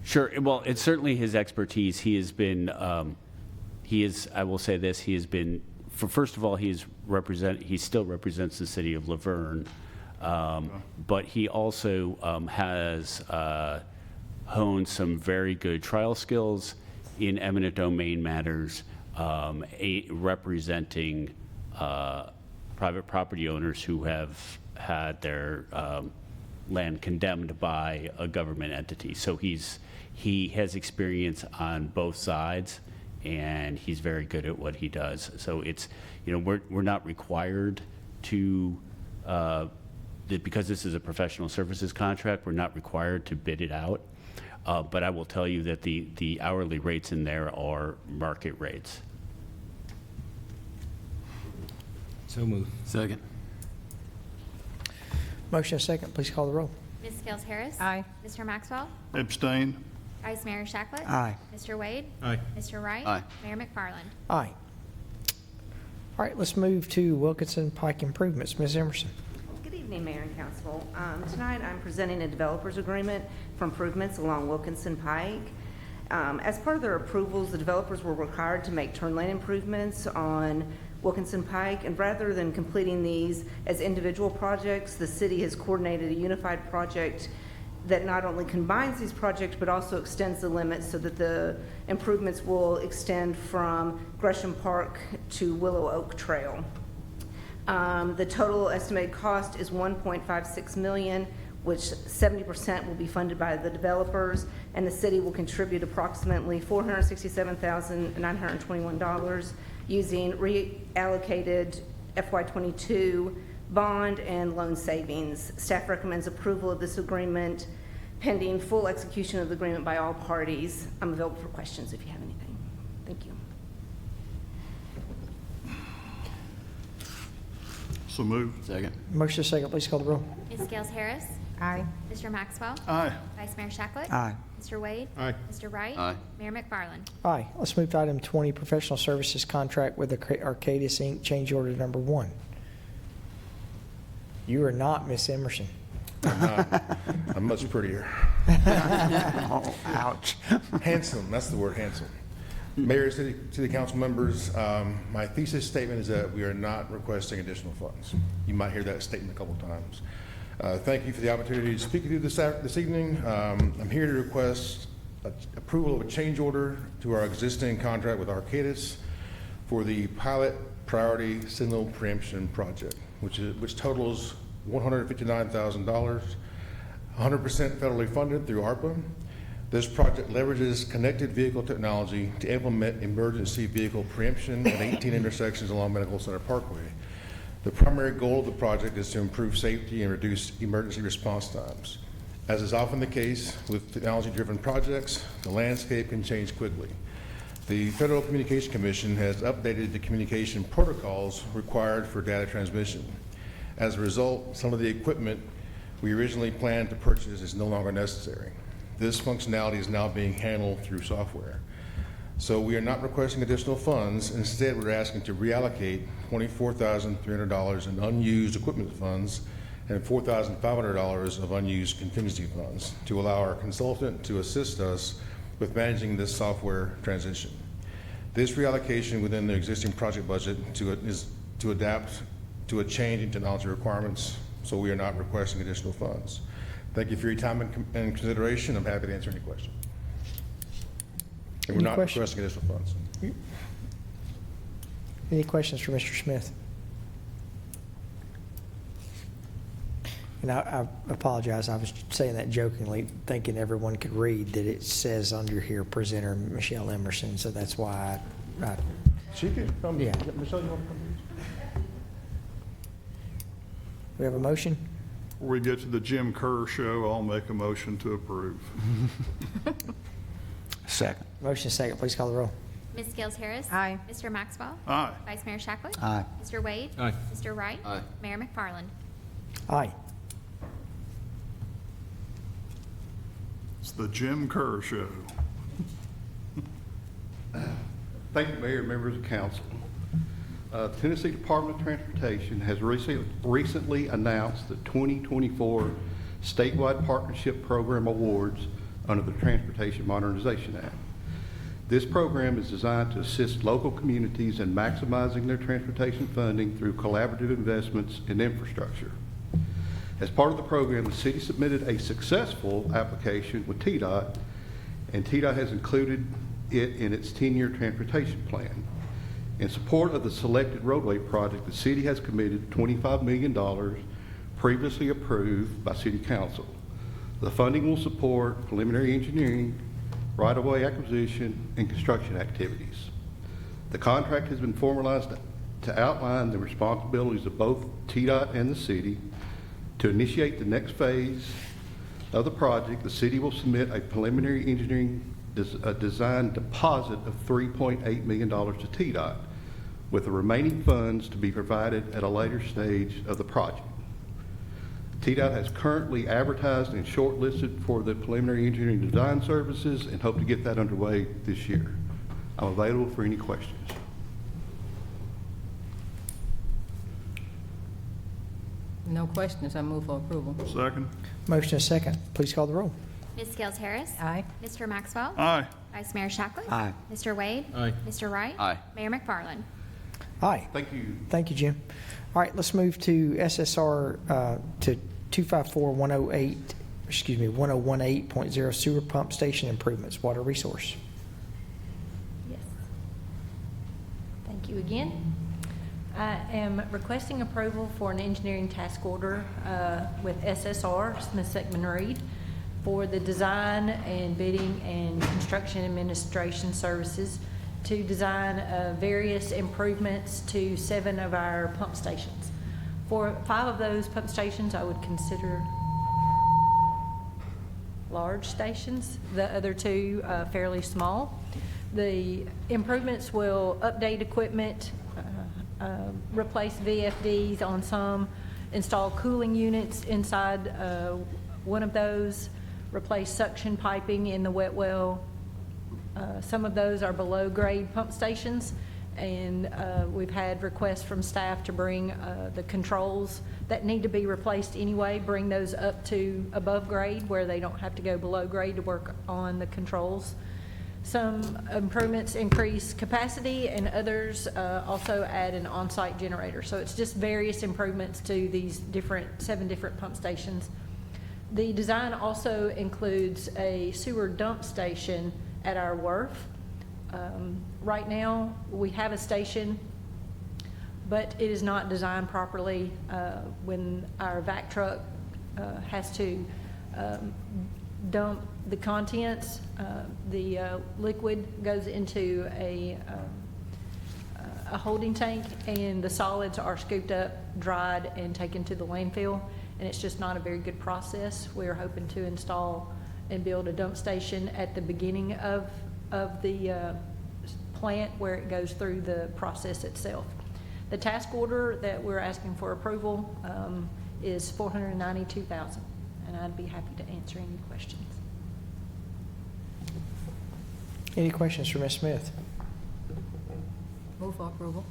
Sure. Well, it's certainly his expertise. He has been, I will say this, he has been, first of all, he still represents the city of Laverne, but he also has honed some very good trial skills in eminent domain matters, representing private property owners who have had their land condemned by a government entity. So he has experience on both sides, and he's very good at what he does. So it's, you know, we're not required to, because this is a professional services contract, we're not required to bid it out. But I will tell you that the hourly rates in there are market rates. So moved. Second. Motion second, please call the roll. Ms. Scales Harris? Aye. Mr. Maxwell? Abstain. Vice Mayor Shacklet? Aye. Mr. Wade? Aye. Mr. Wright? Aye. Mayor McFarland? Aye. All right, let's move to Wilkinson Pike Improvements. Ms. Emerson. Good evening, Mayor and Council. Tonight, I'm presenting a developer's agreement for improvements along Wilkinson Pike. As part of their approvals, the developers were required to make turn lane improvements on Wilkinson Pike, and rather than completing these as individual projects, the city has coordinated a unified project that not only combines these projects, but also extends the limits so that the improvements will extend from Gresham Park to Willow Oak Trail. The total estimated cost is $1.56 million, which 70% will be funded by the developers, and the city will contribute approximately $467,921 using reallocated FY22 bond and loan savings. Staff recommends approval of this agreement pending full execution of the agreement by all parties. I'm available for questions if you have anything. Thank you. So moved. Second. Motion is second, please call the roll. Ms. Gales Harris? Aye. Mr. Maxwell? Aye. Vice Mayor Shacklet? Aye. Mr. Wade? Aye. Mr. Wright? Aye. Mayor McFarland? Aye. Let's move to item 20, professional services contract with Arcadis Inc., change order number 1. You are not Miss Emerson. I'm much prettier. Oh, ouch. Handsome, that's the word, handsome. Mayor, city council members, my thesis statement is that we are not requesting additional funds. You might hear that statement a couple times. Thank you for the opportunity to speak with you this evening. I'm here to request approval of a change order to our existing contract with Arcadis for the pilot priority signal preemption project, which totals $159,000, 100% federally funded through ARPA. This project leverages connected vehicle technology to implement emergency vehicle preemption at 18 intersections along Medical Center Parkway. The primary goal of the project is to improve safety and reduce emergency response times. As is often the case with technology-driven projects, the landscape can change quickly. The Federal Communications Commission has updated the communication protocols required for data transmission. As a result, some of the equipment we originally planned to purchase is no longer necessary. This functionality is now being handled through software. So we are not requesting additional funds. Instead, we're asking to reallocate $24,300 in unused equipment funds and $4,500 of unused contingency funds to allow our consultant to assist us with managing this software transition. This reallocation within the existing project budget is to adapt to a change in technology requirements, so we are not requesting additional funds. Thank you for your time and consideration. I'm happy to answer any questions. And we're Any not questions? requesting additional funds. Any questions for Mr. Smith? And I apologize, I was saying that jokingly, thinking everyone could read that it says under here, presenter Michelle Emerson, so that's why I She can come. Yeah. Michelle, you want to come? we have a motion? Before we get to the Jim Kerr show, I'll make a motion to approve. Second. Motion is second, please call the roll. Ms. Gales Harris? Aye. Mr. Maxwell? Aye. Vice Mayor Shacklet? Aye. Mr. Wade? Aye. Mr. Wright? Aye. Mayor McFarland? Aye. It's the Jim Kerr show. Thank you, Mayor and members of council. Tennessee Department of Transportation has recently announced the 2024 statewide partnership program awards under the Transportation Modernization Act. This program is designed to assist local communities in maximizing their transportation funding through collaborative investments in infrastructure. As part of the program, the city submitted a successful application with TDOT, and TDOT has included it in its 10-year transportation plan. In support of the selected roadway project, the city has committed $25 million previously approved by City Council. The funding will support preliminary engineering, right-of-way acquisition, and construction activities. The contract has been formalized to outline the responsibilities of both TDOT and the city. To initiate the next phase of the project, the city will submit a preliminary engineering design deposit of $3.8 million to TDOT, with the remaining funds to be provided at a later stage of the project. TDOT has currently advertised and shortlisted for the preliminary engineering design services and hope to get that underway this year. I'm available for any questions. No questions, I move for approval. Second. Motion is second, please call the roll. Ms. Gales Harris? Aye. Mr. Maxwell? Aye. Vice Mayor Shacklet? Aye. Mr. Wade? Aye. Mr. Wright? Aye. Mayor McFarland? Aye. Thank you. Thank you, Jim. All right, let's move to SSR to 1018.0 sewer pump station improvements, water resource. Yes. Thank you again. I am requesting approval for an engineering task order with SSR, Smith Seckman Reed, for the design and bidding and construction administration services to design various improvements to 7 of our pump stations. For 5 of those pump stations, I would consider large stations, the other 2 fairly small. The improvements will update equipment, replace VFDs on some, install cooling units inside one of those, replace suction piping in the wet well. Some of those are below grade pump stations, and we've had requests from staff to bring the controls that need to be replaced anyway, bring those up to above grade where they don't have to go below grade to work on the controls. Some improvements increase capacity, and others also add an on-site generator. So it's just various improvements to these 7 different pump stations. The design also includes a sewer dump station at our wharf. Right now, we have a station, but it is not designed properly. When our vac truck has to dump the contents, the liquid goes into a holding tank, and the solids are scooped up, dried, and taken to the landfill, and it's just not a very good process. We're hoping to install and build a dump station at the beginning of the plant where it goes through the process itself. The task order that we're asking for approval is $492,000, and I'd be happy to answer any questions. Any questions for Ms. Smith? Move for approval.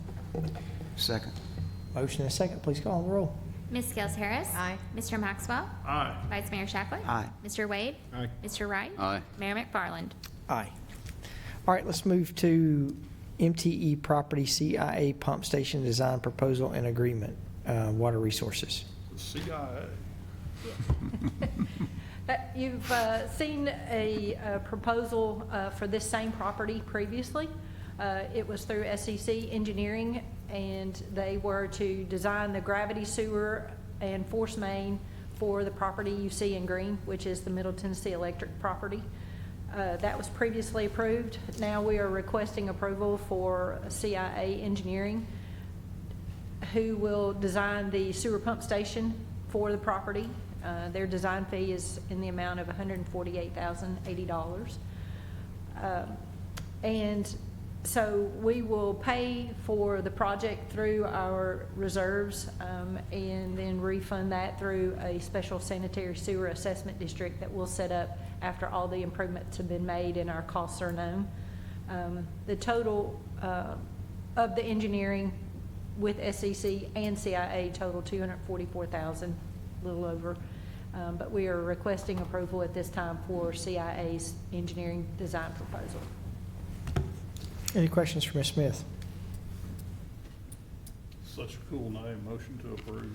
Second. Motion and a second, please call the roll. Ms. Scales Harris. Aye. Mr. Maxwell. Aye. Vice Mayor Shacklet. Aye. Mr. Wade. Aye. Mr. Wright. Aye. Mayor McFarland. Aye. All right, let's move to MTE Property CIA Pump Station Design Proposal and Agreement, Water Resources. The CIA. You've seen a proposal for this same property previously. It was through SEC Engineering, and they were to design the gravity sewer and force main for the property you see in green, which is the Middle Tennessee Electric property. That was previously approved. Now we are requesting approval for CIA Engineering, who will design the sewer pump station for the property. Their design fee is in the amount of $148,080. And so we will pay for the project through our reserves and then refund that through a special sanitary sewer assessment district that we'll set up after all the improvements have been made and our costs are known. The total of the engineering with SEC and CIA total $244,000, a little over. But we are requesting approval at this time for CIA's engineering design proposal. Any questions for Ms. Smith? Such a cool name. Motion to approve.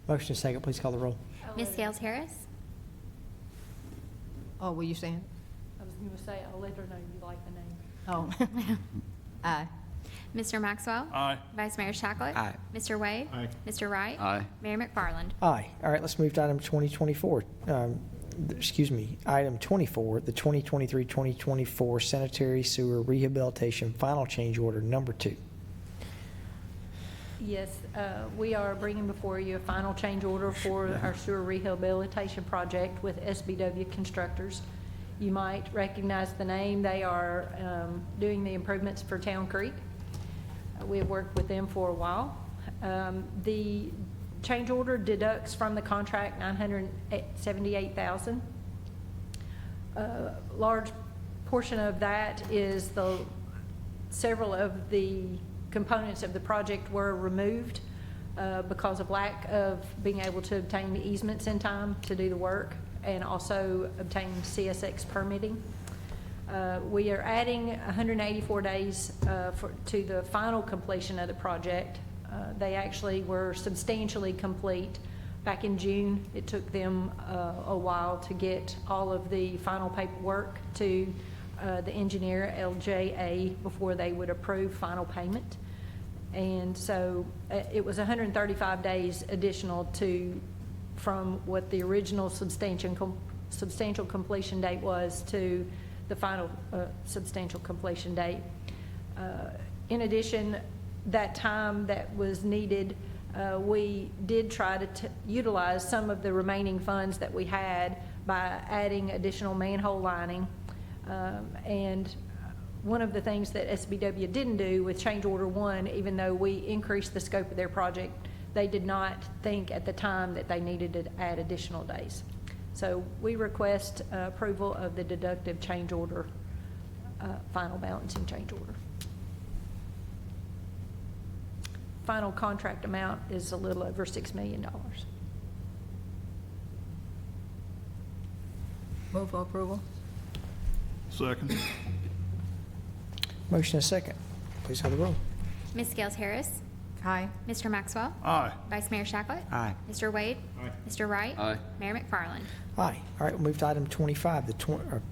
Motion and second, please call the roll. Ms. Scales Harris. Oh, were you saying? I was going to say, I'll let her know you like the name. Oh. Aye. Mr. Maxwell. Aye. Vice Mayor Shacklet. Aye. Mr. Wade. Aye. Mr. Wright. Aye. Mayor McFarland. Aye. All right, let's move to item 2024. Item 24, the 2023-2024 sanitary sewer rehabilitation final change order number 2. Yes, we are bringing before you a final change order for our sewer rehabilitation project with SBW Constructors. You might recognize the name. They are doing the improvements for Town Creek. We have worked with them for a while. The change order deducts from the contract $978,000. A large portion of that is several of the components of the project were removed because of lack of being able to obtain the easements in time to do the work and also obtain CSX permitting. We are adding 184 days to the final completion of the project. They actually were substantially complete back in June. It took them a while to get all of the final paperwork to the engineer, LJA, before they would approve final payment. And so it was 135 days additional from what the original substantial completion date was to the final substantial completion date. In addition, that time that was needed, we did try to utilize some of the remaining funds that we had by adding additional manhole lining. And one of the things that SBW didn't do with change order 1, even though we increased the scope of their project, they did not think at the time that they needed to add additional days. So we request approval of the deductive change order, final balancing change order. Final contract amount is a little over $6 million. Move for approval. Second. Motion and second. Please call the roll. Ms. Gales Harris. Aye. Mr. Maxwell. Aye. Vice Mayor Shacklet. Aye. Mr. Wade. Aye. Mr. Wright. Aye. Mayor McFarland. Aye. All right, we'll move to item 25, the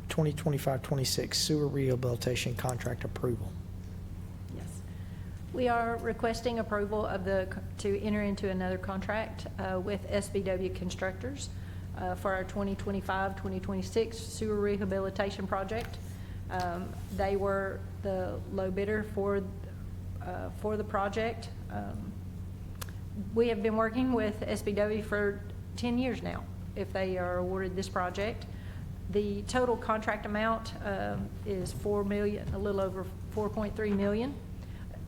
2025-26 sewer rehabilitation contract approval. Yes. We are requesting approval of to enter into another contract with SBW Constructors for our 2025-2026 sewer rehabilitation project. They were the low bidder for the project. We have been working with SBW for 10 years now, if they are awarded this project. The total contract amount is $4 million, a little over $4.3 million.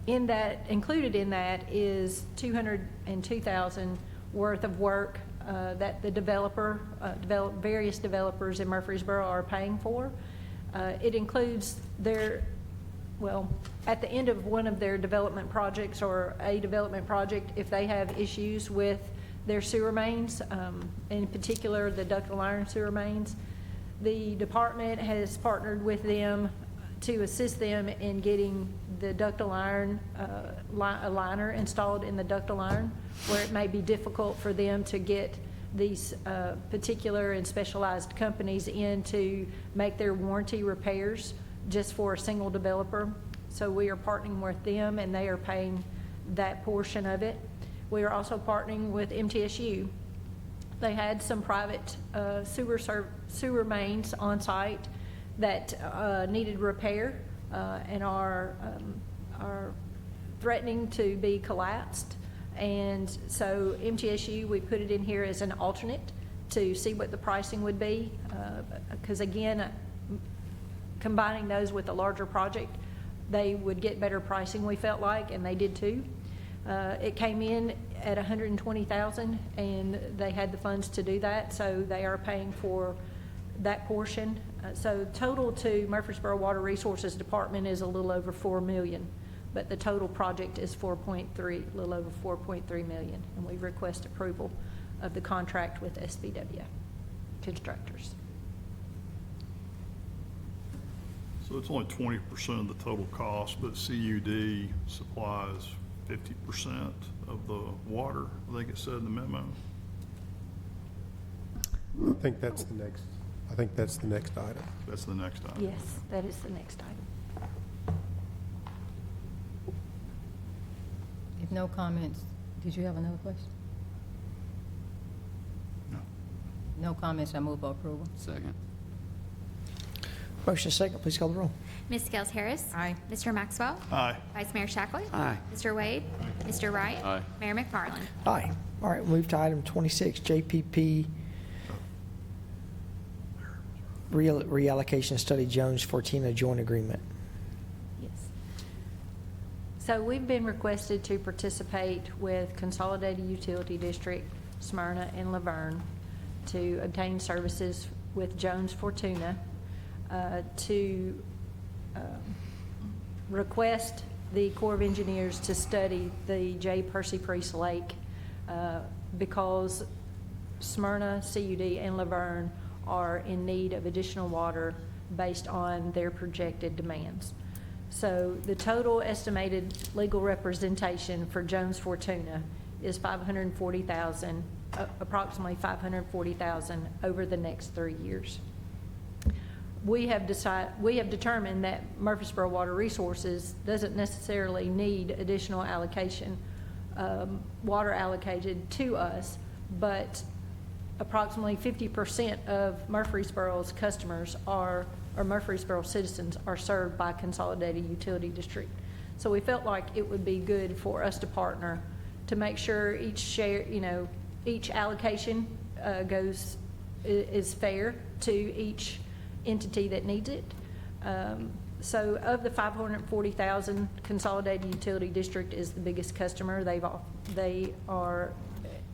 Included in that is $202,000 worth of work that the various developers in Murfreesboro are paying for. It includes at the end of one of their development projects or a development project, if they have issues with their sewer mains, in particular the ductile iron sewer mains, the department has partnered with them to assist them in getting the ductile iron, a liner installed in the ductile iron, where it may be difficult for them to get these particular and specialized companies in to make their warranty repairs just for a single developer. So we are partnering with them, and they are paying that portion of it. We are also partnering with MTSU. They had some private sewer mains on site that needed repair and are threatening to be collapsed. And so MTSU, we put it in here as an alternate to see what the pricing would be, because again, combining those with a larger project, they would get better pricing, we felt like, and they did too. It came in at $120,000, and they had the funds to do that, so they are paying for that portion. So total to Murfreesboro Water Resources Department is a little over $4 million, but the total project is a little over $4.3 million, and we request approval of the contract with SBW Constructors. So it's only 20% of the total cost, but CUD supplies 50% of the water, I think it said in the memo. I think that's the next item. That's the next item. Yes, that is the next item. If no comments, did you have another question? No. No comments, I move for approval. Second. Motion and second. Please call the roll. Ms. Gales Harris. Aye. Mr. Maxwell. Aye. Vice Mayor Shacklet. Aye. Mr. Wade. Mr. Wright. Aye. Mayor McFarland. Aye. All right, we'll move to item 26, JPP reallocation study Jones Fortina joint agreement. Yes. So we've been requested to participate with Consolidated Utility District, Smyrna, and Laverne to obtain services with Jones Fortuna to request the Corps of Engineers to study the J. Percy Priest Lake because Smyrna, CUD, and Laverne are in need of additional water based on their projected demands. So the total estimated legal representation for Jones Fortuna is $540,000, approximately $540,000 over the next 3 years. We have determined that Murfreesboro Water Resources doesn't necessarily need additional allocation, water allocated to us, but approximately 50% of Murfreesboro's customers or Murfreesboro citizens are served by Consolidated Utility District. So we felt like it would be good for us to partner to make sure each share, each allocation is fair to each entity that needs it. So of the 540,000, Consolidated Utility District is the biggest customer.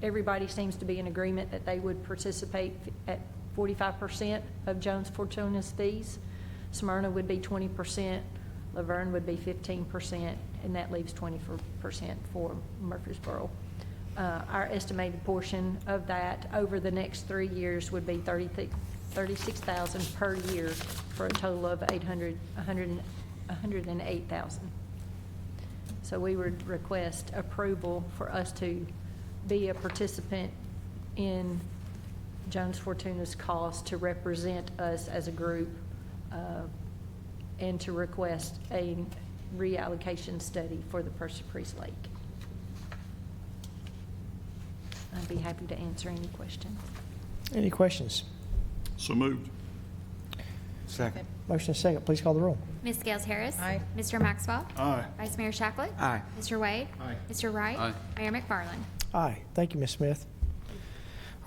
Everybody seems to be in agreement that they would participate at 45% of Jones Fortuna's fees. Smyrna would be 20%, Laverne would be 15%, and that leaves 20% for Murfreesboro. Our estimated portion of that over the next 3 years would be $36,000 per year for a total of $108,000. So we would request approval for us to be a participant in Jones Fortuna's cost to represent us as a group, and to request a reallocation study for the Percy Priest Lake. I'd be happy to answer any questions. Any questions? So moved. Second. Motion is second. Please call the roll. Ms. Scales Harris. Aye. Mr. Maxwell. Aye. Vice Mayor Shacklet. Aye. Mr. Wade. Aye. Mr. Wright. Aye. Mayor McFarland. Aye. Thank you, Ms. Smith.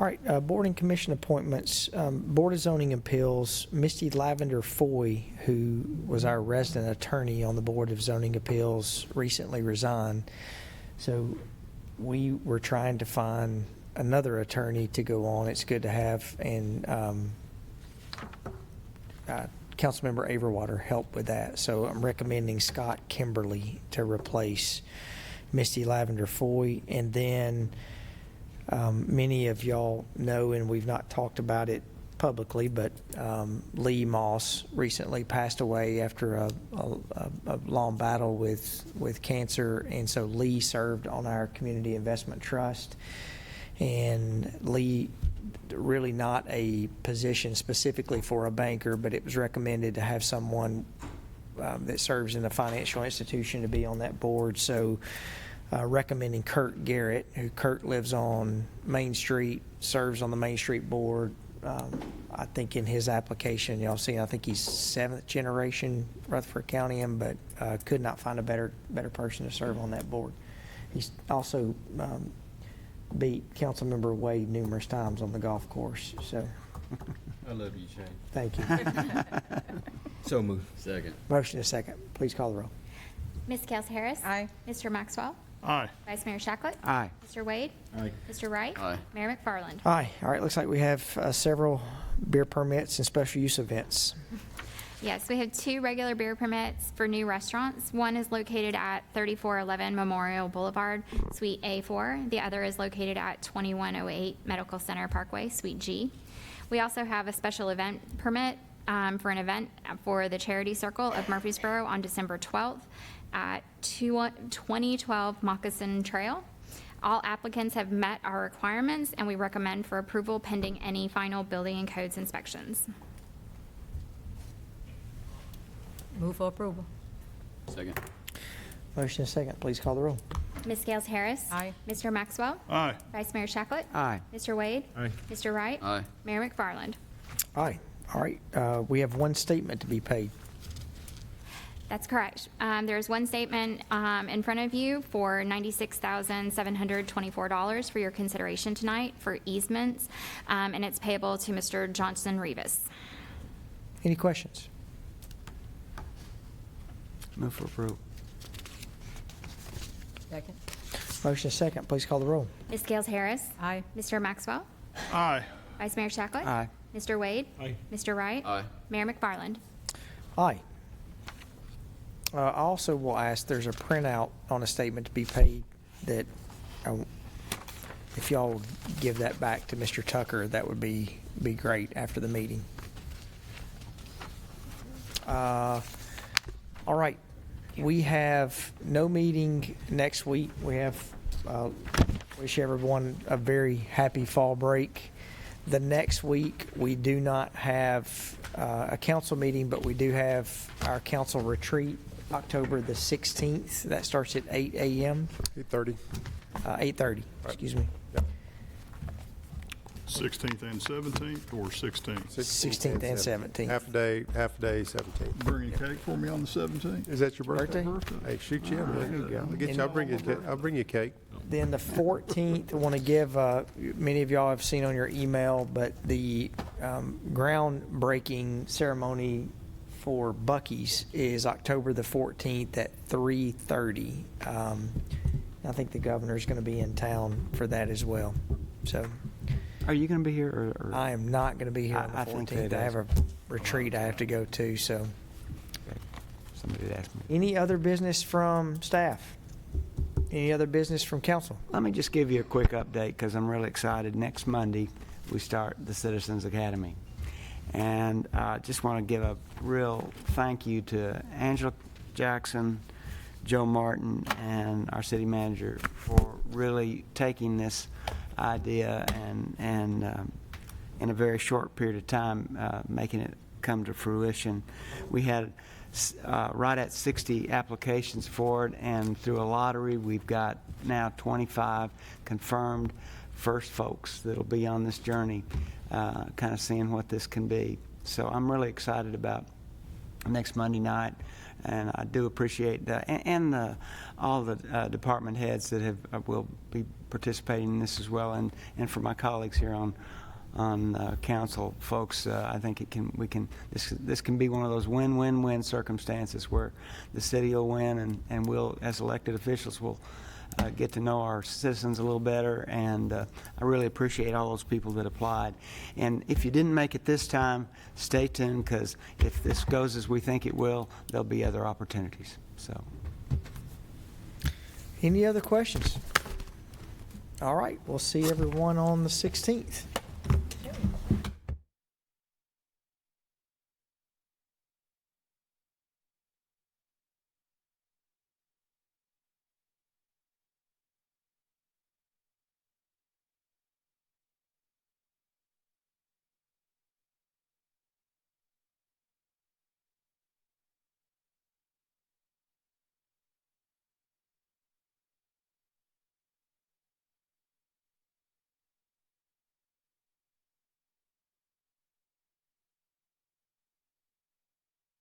All right, Board and Commission appointments. Board of Zoning Appeals, Misty Lavender Foy, who was our resident attorney on the Board of Zoning Appeals, recently resigned. So we were trying to find another attorney to go on. It's good to have, and Councilmember Averwater helped with that. So I'm recommending Scott Kimberly to replace Misty Lavender Foy. And then many of y'all know, and we've not talked about it publicly, but Lee Moss recently passed away after a long battle with cancer. And so Lee served on our Community Investment Trust. And Lee, really not a position specifically for a banker, but it was recommended to have someone that serves in a financial institution to be on that board. So recommending Kurt Garrett, who Kurt lives on Main Street, serves on the Main Street board. I think in his application, y'all see, I think he's 7th generation Rutherford County, but could not find a better person to serve on that board. He's also beat Councilmember Wade numerous times on the golf course. So, I love you, Shane. thank you. So moved. Second. Motion is second. Please call the roll. Ms. Scales Harris. Aye. Mr. Maxwell. Aye. Vice Mayor Shacklet. Aye. Mr. Wade. Aye. Mr. Wright. Aye. Mayor McFarland. Aye. All right. Looks like we have several beer permits and special use events. Yes, we have 2 regular beer permits for new restaurants. One is located at 3411 Memorial Boulevard, Suite A4. The other is located at 2108 Medical Center Parkway, Suite G. We also have a special event permit for an event for the Charity Circle of Murfreesboro on December 12th at 2012 Moccasin Trail. All applicants have met our requirements, and we recommend for approval pending any final building and codes inspections. Move for approval. Second. Motion is second. Please call the roll. Ms. Scales Harris. Aye. Mr. Maxwell. Aye. Vice Mayor Shacklet. Aye. Mr. Wade. Aye. Mr. Wright. Aye. Mayor McFarland. Aye. All right. We have one statement to be paid. That's correct. There's one statement in front of you for $96,724 for your consideration tonight for easements, and it's payable to Mr. Johnson Rivas. Any questions? Move for approval. Second. Motion is second. Please call the roll. Ms. Scales Harris. Aye. Mr. Maxwell. Aye. Vice Mayor Shacklet. Aye. Mr. Wade. Aye. Mr. Wright. Aye. Mayor McFarland. Aye. I also will ask, there's a printout on a statement to be paid that, if y'all would give that back to Mr. Tucker, that would be great after the meeting. All right. We have no meeting next week. We have, wish everyone a very happy fall break. The next week, we do not have a council meeting, but we do have our council retreat, October the 16th. That starts at 8 a.m. 8:30. 8:30, excuse me. 16th and 17th, or 16th? 16th and 17th. Half day, 17th. Bringing cake for me on the 17th? Is that your birthday? Birthday? Hey, shoot you, man. I'll bring you a cake. Then the 14th, I want to give, many of y'all have seen on your email, but the groundbreaking ceremony for Buc-ee's is October the 14th at 3:30. I think the governor's going to be in town for that as well. So Are you going to be here, or? I am not going to be here on the I think 14th. that I have a retreat I have to go to, so. Somebody asked me. Any other business from staff? Any other business from council? Let me just give you a quick update, because I'm really excited. Next Monday, we start the Citizens Academy. And I just want to give a real thank you to Angela Jackson, Joe Martin, and our city manager for really taking this idea and in a very short period of time, making it come to fruition. We had right at 60 applications for it, and through a lottery, we've got now 25 confirmed first folks that'll be on this journey, kind of seeing what this can be. So I'm really excited about next Monday night, and I do appreciate all the department heads that will be participating in this as well, and for my colleagues here on council, folks. I think this can be one of those win-win-win circumstances where the city will win, and we'll, as elected officials, will get to know our citizens a little better. And I really appreciate all those people that applied. And if you didn't make it this time, stay tuned, because if this goes as we think it will, there'll be other opportunities. So. Any other questions? All right, we'll see everyone on the 16th.